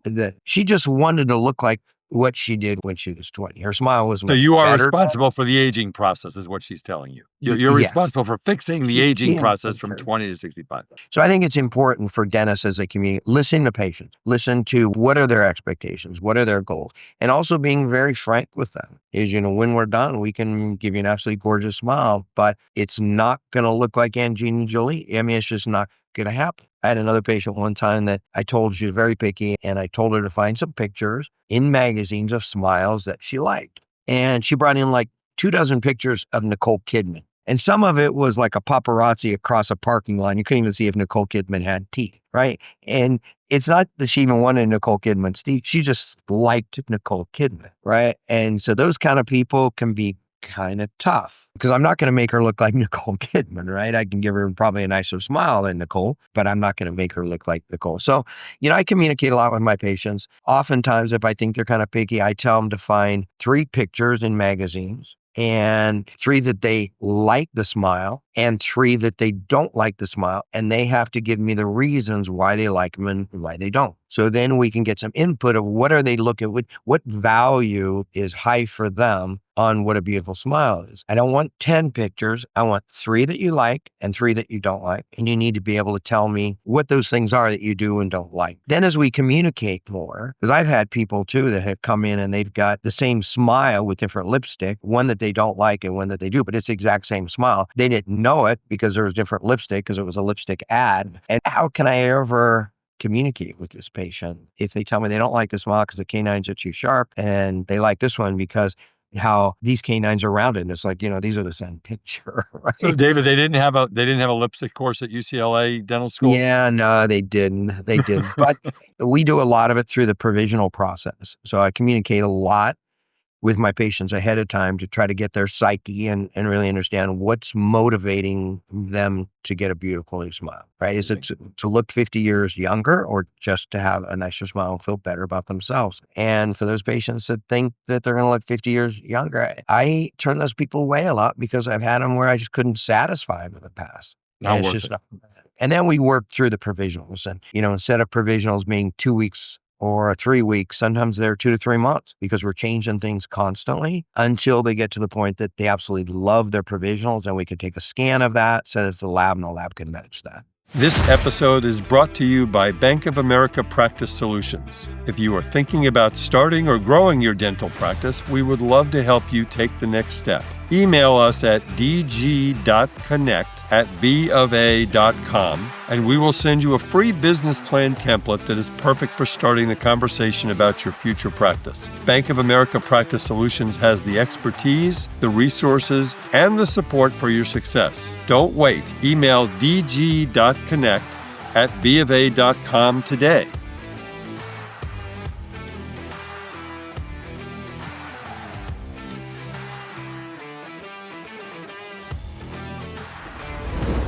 she just wanted to look like what she did when she was 20. Her smile was So you are better. responsible for the aging process is what she's telling you. You're Yes. responsible for fixing the aging process from 20 to 65. So I think it's important for dentists as a community, listen to patients, listen to what are their expectations, what are their goals, and also being very frank with them is, when we're done, we can give you an absolutely gorgeous smile, but it's not going to look like Angelina Jolie. I mean, it's just not going to happen. I had another patient one time that I told she was very picky, and I told her to find some pictures in magazines of smiles that she liked. And she brought in like 24 pictures of Nicole Kidman. And some of it was like a paparazzi across a parking lot. You couldn't even see if Nicole Kidman had teeth, right? And it's not that she even wanted Nicole Kidman's teeth. She just liked Nicole Kidman, right? And so those kind of people can be kind of tough because I'm not going to make her look like Nicole Kidman, right? I can give her probably a nicer smile than Nicole, but I'm not going to make her look like Nicole. So, I communicate a lot with my patients. Oftentimes, if I think they're kind of picky, I tell them to find 3 pictures in magazines and 3 that they like the smile and 3 that they don't like the smile. And they have to give me the reasons why they like them and why they don't. So then we can get some input of what are they looking at, what value is high for them on what a beautiful smile is. I don't want 10 pictures. I want 3 that you like and 3 that you don't like. And you need to be able to tell me what those things are that you do and don't like. Then as we communicate more, because I've had people too that have come in and they've got the same smile with different lipstick, one that they don't like and one that they do, but it's the exact same smile. They didn't know it because there was different lipstick because it was a lipstick ad. And how can I ever communicate with this patient if they tell me they don't like the smile because the canines are too sharp and they like this one because how these canines are rounded? And it's like, these are the same picture, right? So David, they didn't have a lipstick course at UCLA Dental School? Yeah, no, they didn't. But we do a lot of it through the provisional process. So I communicate a lot with my patients ahead of time to try to get their psyche and really understand what's motivating them to get a beautiful new smile, right? Is it to look 50 years younger or just to have a nicer smile and feel better about themselves? And for those patients that think that they're going to look 50 years younger, I turn those people away a lot because I've had them where I just couldn't satisfy them in the past. Not it's worth just it. not. And then we work through the provisionals and, instead of provisionals being 2 weeks or 3 weeks, sometimes they're 2 to 3 months because we're changing things constantly until they get to the point that they absolutely love their provisionals and we can take a scan of that, send it to the lab, and the lab can match that. This episode is brought to you by Bank of America Practice Solutions. If you are thinking about starting or growing your dental practice, we would love to help you take the next step. Email us at dg.connect@bofa.com, and we will send you a free business plan template that is perfect for starting the conversation about your future practice. Bank of America Practice Solutions has the expertise, the resources, and the support for your success. Don't wait. Email dg.connect@bofa.com today.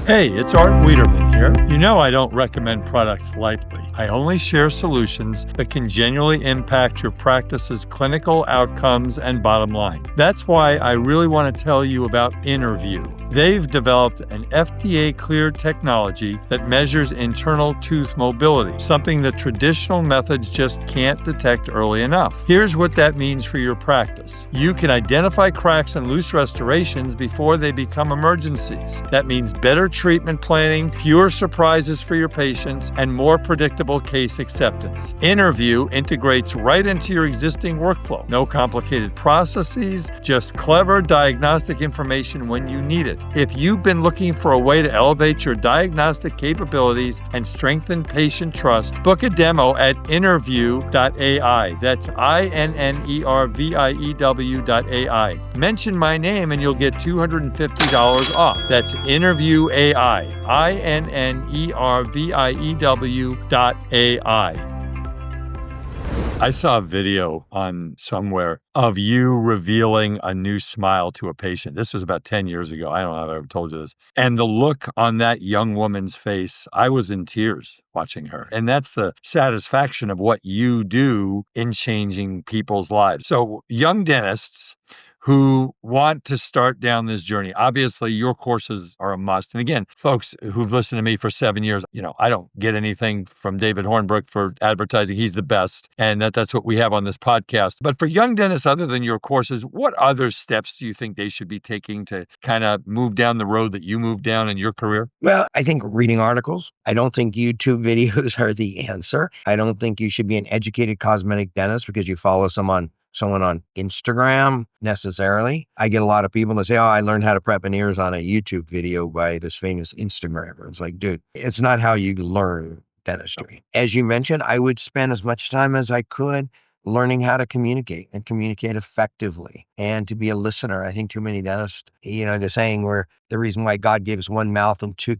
Hey, it's Art Wiederman here. I don't recommend products lightly. I only share solutions that can genuinely impact your practice's clinical outcomes and bottom line. That's why I really want to tell you about Interview. They've developed an FDA-cleared technology that measures internal tooth mobility, something that traditional methods just can't detect early enough. Here's what that means for your practice. You can identify cracks and loose restorations before they become emergencies. That means better treatment planning, fewer surprises for your patients, and more predictable case acceptance. Interview integrates right into your existing workflow. No complicated processes, just clever diagnostic information when you need it. If you've been looking for a way to elevate your diagnostic capabilities and strengthen patient trust, book a demo at interview.ai. That's INNERVIEW.ai. Mention my name and you'll get $250 off. That's Interview AI. INNERVIEW.ai. I saw a video on somewhere of you revealing a new smile to a patient. This was about 10 years ago. I don't know if I ever told you this. And the look on that young woman's face, I was in tears watching her. And that's the satisfaction of what you do in changing people's lives. So young dentists who want to start down this journey. Obviously, your courses are a must. And again, folks who've listened to me for 7 years, I don't get anything from David Hornbrook for advertising. He's the best. And that's what we have on this podcast. But for young dentists, other than your courses, what other steps do you think they should be taking to kind of move down the road that you moved down in your career? Well, I think reading articles. I don't think YouTube videos are the answer. I don't think you should be an educated cosmetic dentist because you follow someone on Instagram necessarily. I get a lot of people that say, I learned how to prep veneers on a YouTube video by this famous Instagrammer. It's like, dude, it's not how you learn dentistry. As you mentioned, I would spend as much time as I could learning how to communicate and communicate effectively and to be a listener. I think too many dentists, the saying where the reason why God gave us one mouth and two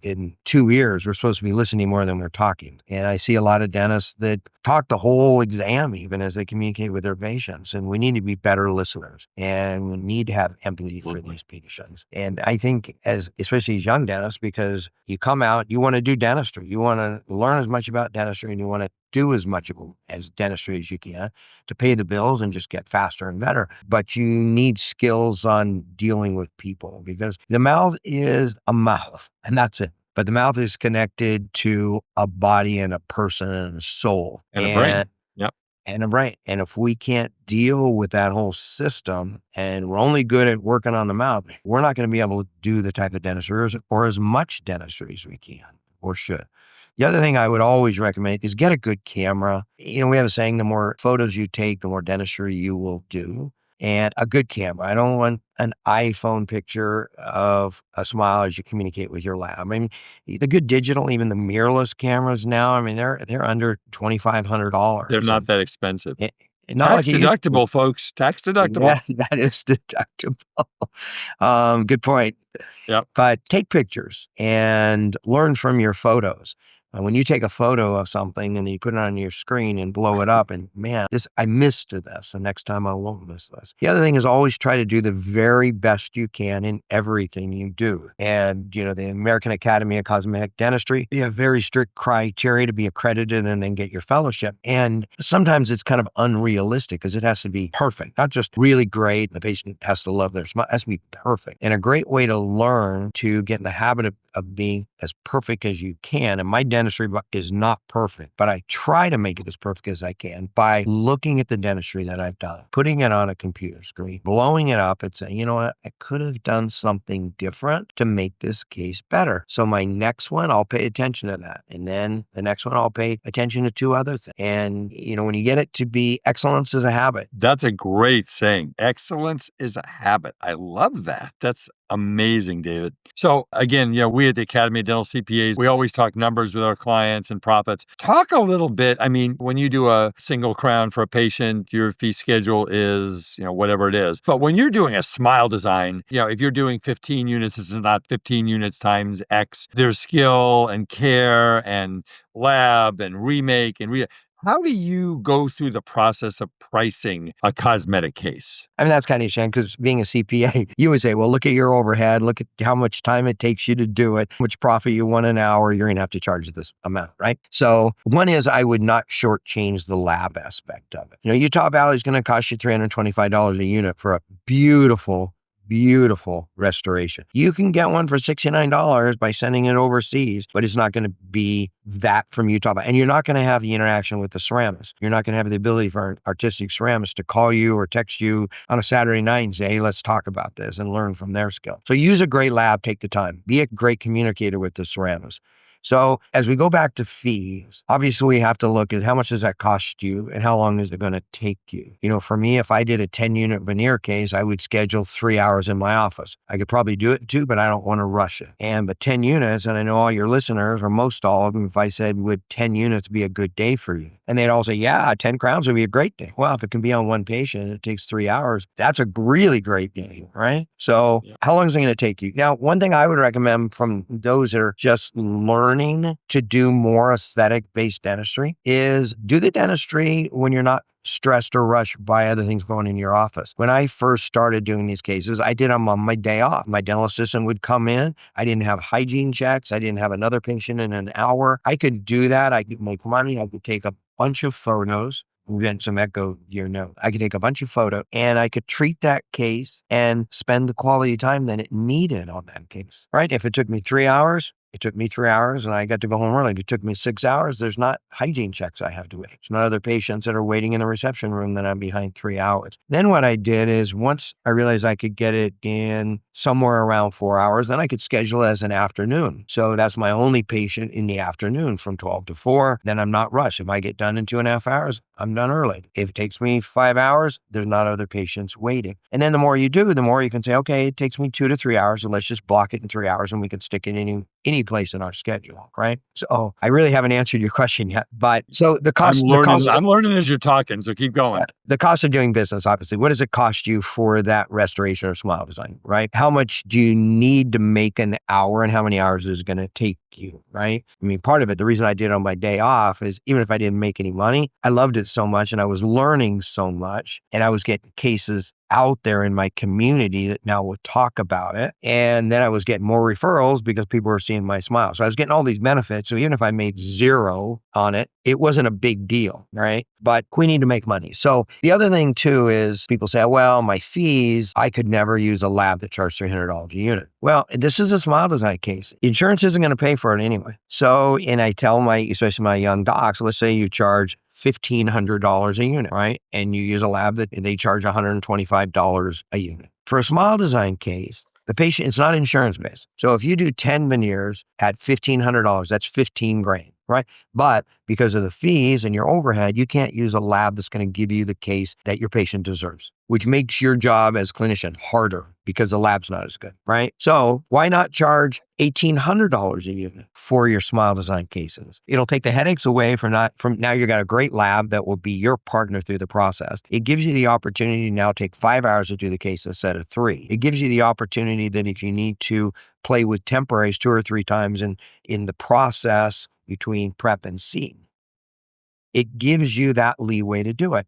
ears, we're supposed to be listening more than we're talking. And I see a lot of dentists that talk the whole exam even as they communicate with their patients. And we need to be better listeners and we need to have empathy for these patients. And I think especially as young dentists, because you come out, you want to do dentistry, you want to learn as much about dentistry and you want to do as much as dentistry as you can to pay the bills and just get faster and better. But you need skills on dealing with people because the mouth is a mouth and that's it. But the mouth is connected to a body and a person and a soul. And a brain. Yep. And a brain. And if we can't deal with that whole system and we're only good at working on the mouth, we're not going to be able to do the type of dentistry or as much dentistry as we can or should. The other thing I would always recommend is get a good camera. We have a saying, the more photos you take, the more dentistry you will do. And a good camera. I don't want an iPhone picture of a smile as you communicate with your lab. I mean, the good digital, even the mirrorless cameras now, they're under $2,500. They're not that expensive. Not tax deductible, folks. Tax deductible. Yeah, that is deductible. Good point. Yep. But take pictures and learn from your photos. When you take a photo of something and then you put it on your screen and blow it up and I missed this. The next time I won't miss this. The other thing is always try to do the very best you can in everything you do. And, the American Academy of Cosmetic Dentistry, they have very strict criteria to be accredited and then get your fellowship. And sometimes it's kind of unrealistic because it has to be perfect, not just really great. The patient has to love their smile. It has to be perfect. And a great way to learn to get in the habit of being as perfect as you can. And my dentistry is not perfect, but I try to make it as perfect as I can by looking at the dentistry that I've done, putting it on a computer screen, blowing it up and saying, you know what, I could have done something different to make this case better. So my next one, I'll pay attention to that. And then the next one, I'll pay attention to two other things. And, when you get it to be excellence is a habit. That's a great saying. Excellence is a habit. I love that. That's amazing, David. So again, we at the Academy of Dental CPAs, we always talk numbers with our clients and profits. Talk a little bit. When you do a single crown for a patient, your fee schedule is, whatever it is. But when you're doing a smile design, if you're doing 15 units, it's not 15 units times X. There's skill and care and lab and remake and how do you go through the process of pricing a cosmetic case? That's kind of interesting because being a CPA, you would say, well, look at your overhead, look at how much time it takes you to do it, how much profit you want an hour, you're going to have to charge this amount, right? So one is I would not shortchange the lab aspect of it. Utah Valley is going to cost you $325 a unit for a beautiful beautiful restoration. You can get one for $69 by sending it overseas, but it's not going to be that from Utah. And you're not going to have the interaction with the ceramist. You're not going to have the ability for an artistic ceramist to call you or text you on a Saturday night and say, hey, let's talk about this and learn from their skill. So use a great lab, take the time, be a great communicator with the ceramist. So as we go back to fees, obviously we have to look at how much does that cost you and how long is it going to take you? For me, if I did a 10-unit veneer case, I would schedule 3 hours in my office. I could probably do it in 2, but I don't want to rush it. But 10 units, and I know all your listeners, or most all of them, if I said, would 10 units be a good day for you? And they'd all say, yeah, 10 crowns would be a great day. Well, if it can be on one patient, it takes 3 hours. That's a really great day, right? So how long is it going to take you? Now, one thing I would recommend from those that are just learning to do more aesthetic-based dentistry is do the dentistry when you're not stressed or rushed by other things going in your office. When I first started doing these cases, I did them on my day off. My dental assistant would come in. I didn't have hygiene checks. I didn't have another patient in an hour. I could do that. I could make money. I could take a bunch of photos. We're getting some echo here. No, I could take a bunch of photos and I could treat that case and spend the quality time that it needed on that case, right? If it took me 3 hours, it took me 3 hours and I got to go home early. If it took me 6 hours, there's not hygiene checks I have to wait. There's not other patients that are waiting in the reception room that I'm behind 3 hours. Then what I did is once I realized I could get it in somewhere around 4 hours, then I could schedule it as an afternoon. So that's my only patient in the afternoon from 12 to 4. Then I'm not rushed. If I get done in 2.5 hours, I'm done early. If it takes me 5 hours, there's not other patients waiting. And then the more you do, the more you can say, okay, it takes me 2 to 3 hours, so let's just block it in 3 hours and we can stick it in any place in our schedule, right? So I really haven't answered your question yet, but so the cost. I'm learning as you're talking, so keep going. The cost of doing business, obviously, what does it cost you for that restoration or smile design, right? How much do you need to make an hour and how many hours is it going to take you, right? I mean, part of it, the reason I did it on my day off is even if I didn't make any money, I loved it so much and I was learning so much and I was getting cases out there in my community that now would talk about it. And then I was getting more referrals because people were seeing my smile. So I was getting all these benefits. So even if I made zero on it, it wasn't a big deal, right? But we need to make money. So the other thing too is people say, well, my fees, I could never use a lab that charged $300 a unit. Well, this is a smile design case. Insurance isn't going to pay for it anyway. So, and I tell especially my young docs, let's say you charge $1,500 a unit, right? And you use a lab that they charge $125 a unit. For a smile design case, the patient, it's not insurance based. So if you do 10 veneers at $1,500, that's 15 grand, right? But because of the fees and your overhead, you can't use a lab that's going to give you the case that your patient deserves, which makes your job as clinician harder because the lab's not as good, right? So why not charge $1,800 a unit for your smile design cases? It'll take the headaches away from now you got a great lab that will be your partner through the process. It gives you the opportunity to now take 5 hours to do the case instead of 3. It gives you the opportunity that if you need to play with temporaries 2 or 3 times in the process between prep and seat, it gives you that leeway to do it.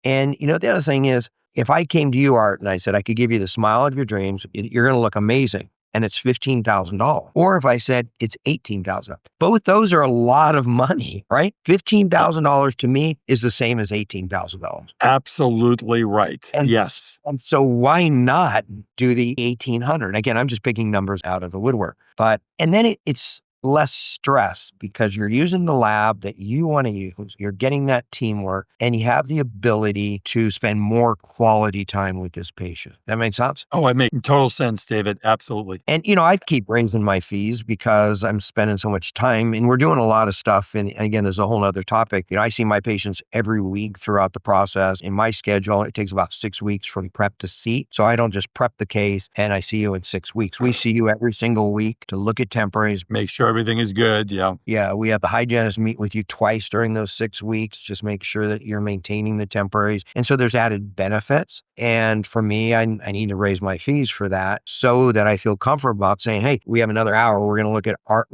And the other thing is, if I came to you, Art, and I said, I could give you the smile of your dreams, you're going to look amazing, and it's $15,000. Or if I said it's $18,000, both those are a lot of money, right? $15,000 to me is the same as $18,000. Absolutely right. Yes. And so why not do the $1,800? Again, I'm just picking numbers out of the woodwork, and then it's less stress because you're using the lab that you want to use. You're getting that teamwork and you have the ability to spend more quality time with this patient. That makes sense? Oh, it makes total sense, David. Absolutely. And, I keep raising my fees because I'm spending so much time and we're doing a lot of stuff. And again, there's a whole other topic. I see my patients every week throughout the process. In my schedule, it takes about 6 weeks from prep to seat. So I don't just prep the case and I see you in 6 weeks. We see you every single week to look at temporaries. Make sure everything is good. Yeah. Yeah. We have the hygienist meet with you twice during those 6 weeks. Just make sure that you're maintaining the temporaries. And so there's added benefits. And for me, I need to raise my fees for that so that I feel comfortable about saying, hey, we have another hour. We're going to look at Art.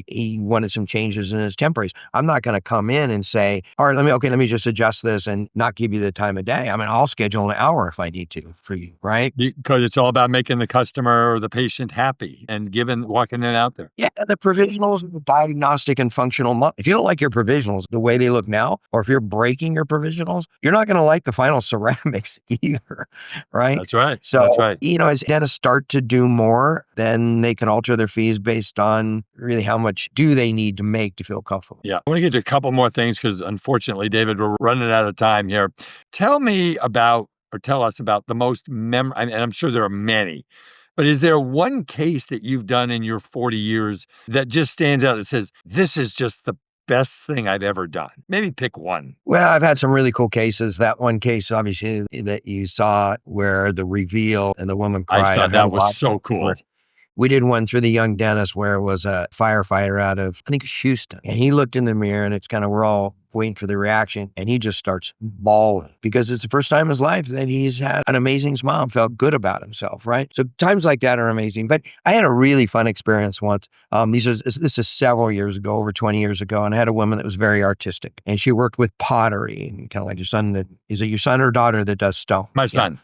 He wanted some changes in his temporaries. I'm not going to come in and say, all right, let me just adjust this and not give you the time of day. I mean, I'll schedule an hour if I need to for you, right? Because it's all about making the customer or the patient happy and walking it out there. Yeah. provisionals, diagnostic and functional. If you don't like your provisionals the way they look now, or if you're breaking your provisionals, you're not going to like the final ceramics either, right? That's right. That's So, right. as dentists start to do more, then they can alter their fees based on really how much do they need to make to feel comfortable. Yeah. I want to get to a couple more things because unfortunately, David, we're running out of time here. Tell me about, or tell us about the most and I'm sure there are many, but is there one case that you've done in your 40 years that just stands out that says, this is just the best thing I've ever done? Maybe pick one. Well, I've had some really cool cases. That one case, obviously, that you saw where the reveal and the woman I cried. saw I've had a that was lot so where cool. we did one through the young dentist where it was a firefighter out of, I think, Houston. And he looked in the mirror and it's kind of, we're all waiting for the reaction. And he just starts bawling because it's the first time in his life that he's had an amazing smile and felt good about himself, right? So times like that are amazing. But I had a really fun experience once. This is several years ago, over 20 years ago. And I had a woman that was very artistic and she worked with pottery and kind of like your son. Is it your son or daughter that does stone? My son.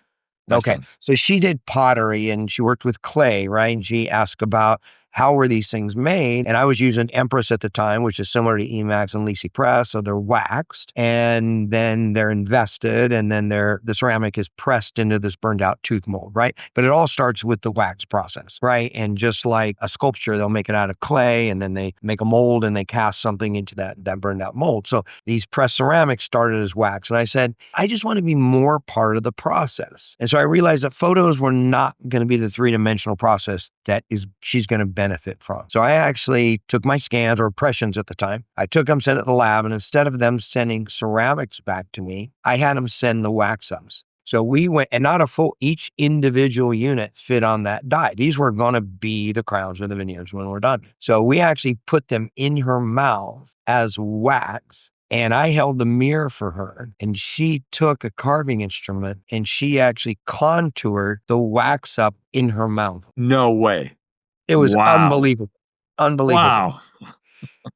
My Okay. son. So she did pottery and she worked with clay, right? And she asked about how were these things made? And I was using Empress at the time, which is similar to Emax and Lisi Press. So they're waxed and then they're invested and then the ceramic is pressed into this burned out tooth mold, right? But it all starts with the wax process, right? And just like a sculpture, they'll make it out of clay and then they make a mold and they cast something into that burned out mold. So these pressed ceramics started as wax. And I said, I just want to be more part of the process. And so I realized that photos were not going to be the three-dimensional process that she's going to benefit from. So I actually took my scans or impressions at the time. I took them, sent it to the lab, and instead of them sending ceramics back to me, I had them send the wax ups. So we went, and not a full, each individual unit fit on that die. These were going to be the crowns or the veneers when we're done. So we actually put them in her mouth as wax. And I held the mirror for her and she took a carving instrument and she actually contoured the wax up in her mouth. No way. It was Wow. unbelievable. Unbelievable. Wow.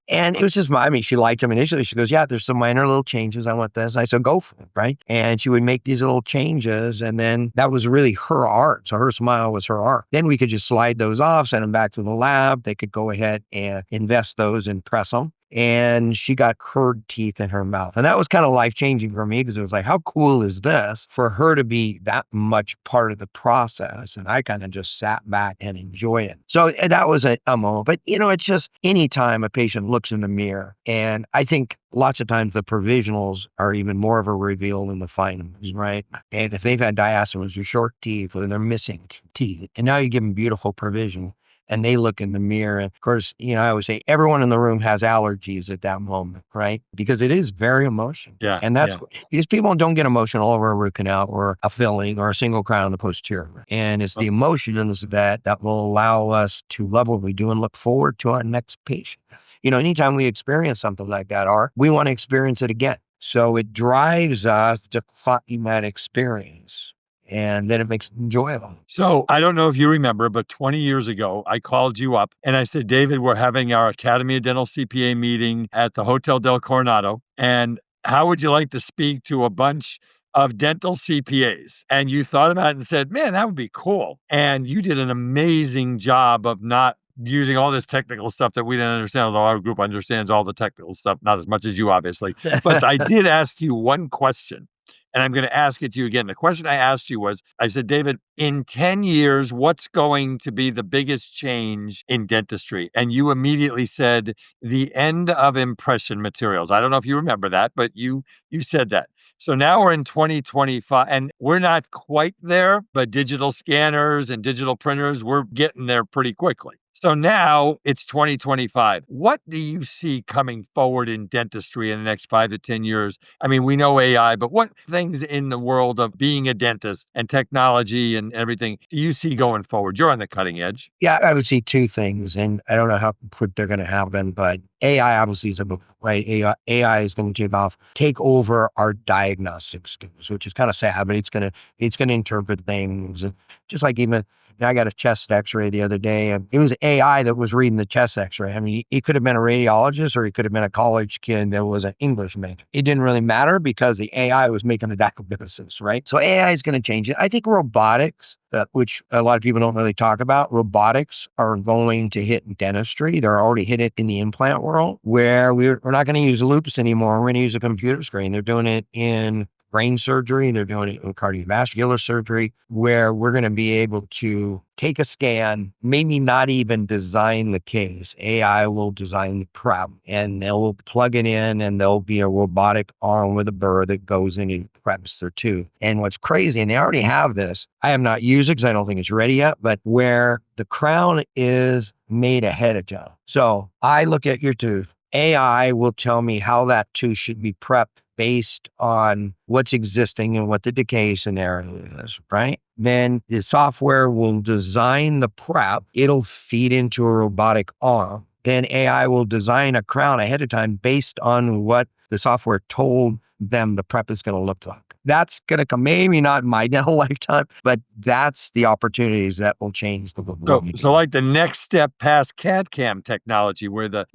And it was just, I mean, she liked them initially. She goes, yeah, there's some minor little changes. I want this. And I said, go for it, right? And she would make these little changes. And then that was really her art. So her smile was her art. Then we could just slide those off, send them back to the lab. They could go ahead and invest those and press them. And she got her teeth in her mouth. And that was kind of life-changing for me because it was like, how cool is this for her to be that much part of the process? And I kind of just sat back and enjoyed it. So that was a moment. But, it's just anytime a patient looks in the mirror, and I think lots of times the provisionals are even more of a reveal than the finals, right? And if they've had diastemas or short teeth or they're missing teeth, and now you give them beautiful provision, and they look in the mirror. And of course, I always say everyone in the room has allergies at that moment, right? Because it is very emotional. Yeah. And that's because people don't get emotional over a root canal or a filling or a single crown in the posterior. And it's the emotions that will allow us to love what we do and look forward to our next patient. Anytime we experience something like that, we want to experience it again. So it drives us to find that experience. And then it makes it enjoyable. So I don't know if you remember, but 20 years ago, I called you up and I said, David, we're having our Academy of Dental CPA meeting at the Hotel del Coronado. And how would you like to speak to a bunch of dental CPAs? And you thought about it and said, man, that would be cool. And you did an amazing job of not using all this technical stuff that we didn't understand, although our group understands all the technical stuff, not as much as you, obviously. But I did ask you one question. And I'm going to ask it to you again. The question I asked you was, I said, David, in 10 years, what's going to be the biggest change in dentistry? And you immediately said, the end of impression materials. I don't know if you remember that, but you said that. So now we're in 2025 and we're not quite there, but digital scanners and digital printers, we're getting there pretty quickly. So now it's 2025. What do you see coming forward in dentistry in the next 5 to 10 years? I mean, we know AI, but what things in the world of being a dentist and technology and everything do you see going forward? You're on the cutting edge. Yeah, I would see two things, and I don't know how quick they're going to happen, but AI obviously is a book, right? AI is going to take over our diagnostic skills, which is kind of sad, but it's going to interpret things, just like even And I got a chest x-ray the other day, and it was AI that was reading the chest x-ray. I mean, he could have been a radiologist or he could have been a college kid that was an English major. It didn't really matter because the AI was making the diagnosis, right? So AI is going to change it. I think robotics, which a lot of people don't really talk about, robotics are going to hit dentistry. They're already hit it in the implant world, where we're not going to use loops anymore. We're going to use a computer screen. They're doing it in brain surgery. They're doing it in cardiovascular surgery, where we're going to be able to take a scan, maybe not even design the case. AI will design the prep, and they'll plug it in, and there'll be a robotic arm with a burr that goes in and preps their tooth. And what's crazy, and they already have this, I have not used it because I don't think it's ready yet, but where the crown is made ahead of time. So I look at your tooth, AI will tell me how that tooth should be prepped based on what's existing and what the decay scenario is, right? Then the software will design the prep. It'll feed into a robotic arm. Then AI will design a crown ahead of time based on what the software told them the prep is going to look like. That's going to come, maybe not in my dental lifetime, but that's the opportunities that will change the world. So like the next step past CAD/CAM technology, where the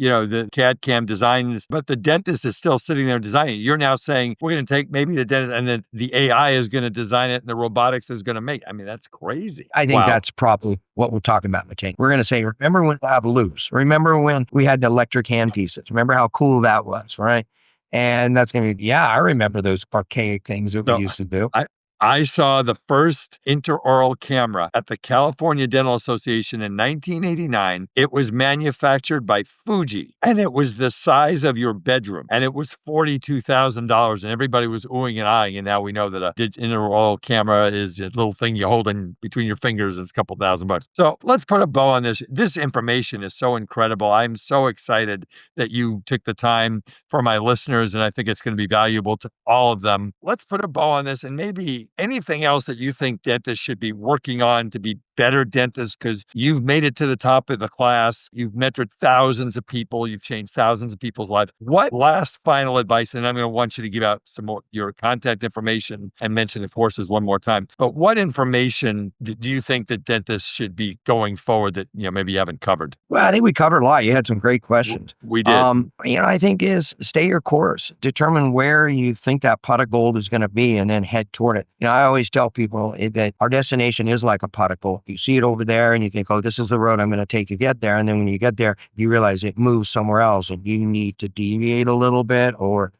CAD/CAM designs, but the dentist is still sitting there designing. You're now saying we're going to take maybe the dentist, and then the AI is going to design it, and the robotics is going to make. I mean, that's crazy. I think that's probably what we're talking about, Matane. We're going to say, remember when we have loops? Remember when we had the electric hand pieces? Remember how cool that was, right? And that's going to be, I remember those archaic things that we used to do. I saw the first intraoral camera at the California Dental Association in 1989. It was manufactured by Fuji, and it was the size of your bedroom, and it was $42,000, and everybody was oohing and eyeing. And now we know that a intraoral camera is a little thing you hold in between your fingers. It's a couple $1,000. So let's put a bow on this. This information is so incredible. I'm so excited that you took the time for my listeners, and I think it's going to be valuable to all of them. Let's put a bow on this, and maybe anything else that you think dentists should be working on to be better dentists, because you've made it to the top of the class. You've mentored thousands of people. You've changed thousands of people's lives. What last final advice, and I'm going to want you to give out some more your contact information and mention the courses one more time, but what information do you think that dentists should be going forward that maybe you haven't covered? Well, I think we covered a lot. You had some great questions. We did. I think is stay your course, determine where you think that pot of gold is going to be, and then head toward it. I always tell people that our destination is like a pot of gold. You see it over there and you think, oh, this is the road I'm going to take to get there. And then when you get there, you realize it moves somewhere else and you need to deviate a little bit or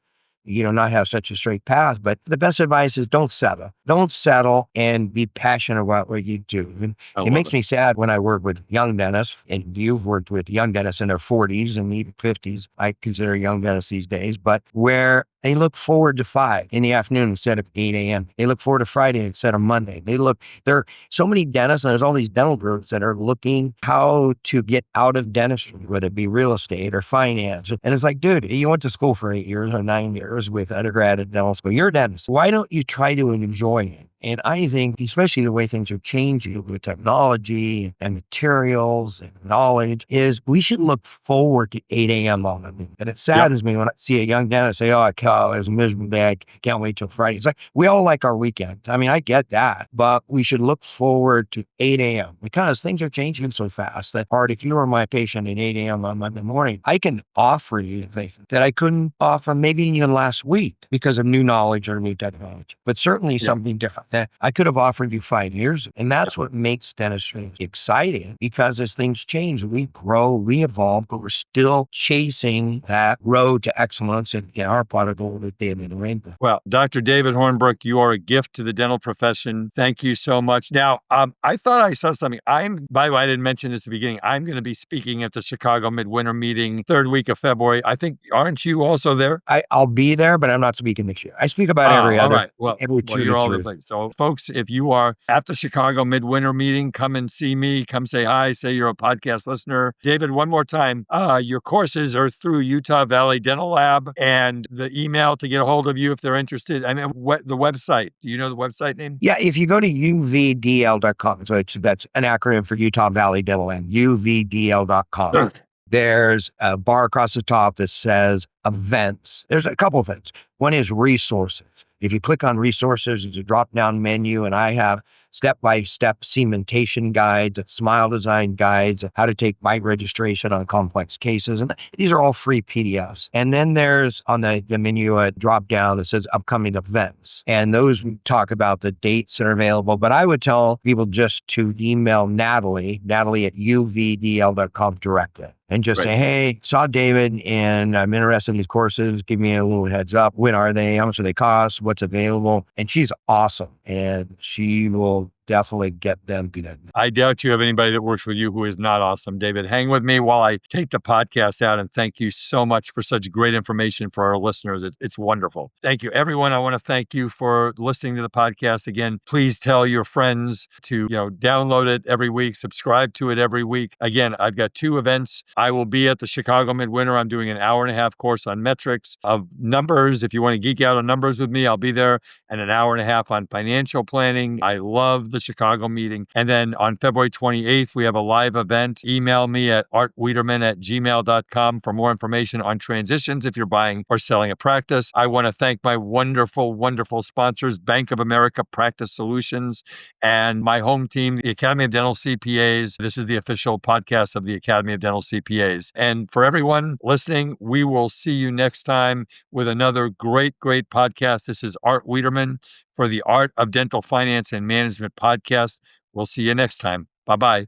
not have such a straight path. But the best advice is don't settle. Don't settle and be passionate about what you do. And it makes me sad when I work with young dentists, and you've worked with young dentists in their 40s and even 50s. I consider young dentists these days, but where they look forward to 5 in the afternoon instead of 8 a.m. They look forward to Friday instead of Monday. There are so many dentists, and there's all these dental groups that are looking how to get out of dentistry, whether it be real estate or finance. And it's like, dude, you went to school for 8 years or 9 years with undergrad at dental school. You're a dentist. Why don't you try to enjoy it? And I think, especially the way things are changing with technology and materials and knowledge, is we should look forward to 8 a.m. on them. And it saddens me when I see a young dentist say, oh, it was a miserable day. I can't wait till Friday. It's like, we all like our weekend. I mean, I get that, but we should look forward to 8 a.m. because things are changing so fast that, Art, if you were my patient at 8 a.m. on Monday morning, I can offer you things that I couldn't offer maybe even last week because of new knowledge or new technology, but certainly something different that I could have offered you 5 years ago. And that's what makes dentistry exciting, because as things change, we grow, we evolve, but we're still chasing that road to excellence and our pot of gold at the end of the rainbow. Well, Dr. David Hornbrook, you are a gift to the dental profession. Thank you so much. Now, I thought I saw something. By the way, I didn't mention this at the beginning. I'm going to be speaking at the Chicago Midwinter Meeting, 3rd week of February. I think, aren't you also there? I'll be there, but I'm not speaking this year. I speak about every other. All right. Well, you're all the things. So, folks, if you are at the Chicago Midwinter Meeting, come and see me. Come say hi. Say you're a podcast listener. David, one more time. Your courses are through Utah Valley Dental Lab, and the email to get a hold of you if they're interested. I mean, the website. Do you know the website name? Yeah, if you go to uvdl.com, so that's an acronym for Utah Valley Dental Lab, uvdl.com. Sure. There's a bar across the top that says events. There's a couple of things. One is resources. If you click on resources, there's a drop-down menu, and I have step-by-step cementation guides, smile design guides, how to take bite registration on complex cases. And these are all free PDFs. And then there's on the menu a drop down that says upcoming events. And those talk about the dates that are available. But I would tell people just to email Natalie at uvdl.com directly. And just say, hey, saw David and I'm interested in these courses. Give me a little heads up. When are they? How much do they cost? What's available? And she's awesome. And she will definitely get them good. I doubt you have anybody that works with you who is not awesome, David. Hang with me while I take the podcast out, and thank you so much for such great information for our listeners. It's wonderful. Thank you, everyone. I want to thank you for listening to the podcast. Again, please tell your friends to download it every week, subscribe to it every week. Again, I've got 2 events. I will be at the Chicago Midwinter. I'm doing an hour-and-a-half course on metrics of numbers. If you want to geek out on numbers with me, I'll be there, and an hour-and-a-half on financial planning. I love the Chicago meeting. And then on February 28th, we have a live event. Email me at artwiederman@gmail.com for more information on transitions if you're buying or selling a practice. I want to thank my wonderful, wonderful sponsors, Bank of America Practice Solutions, and my home team, the Academy of Dental CPAs. This is the official podcast of the Academy of Dental CPAs. And for everyone listening, we will see you next time with another great, great podcast. This is Art Wiederman for the Art of Dental Finance and Management podcast. We'll see you next time. Bye-bye.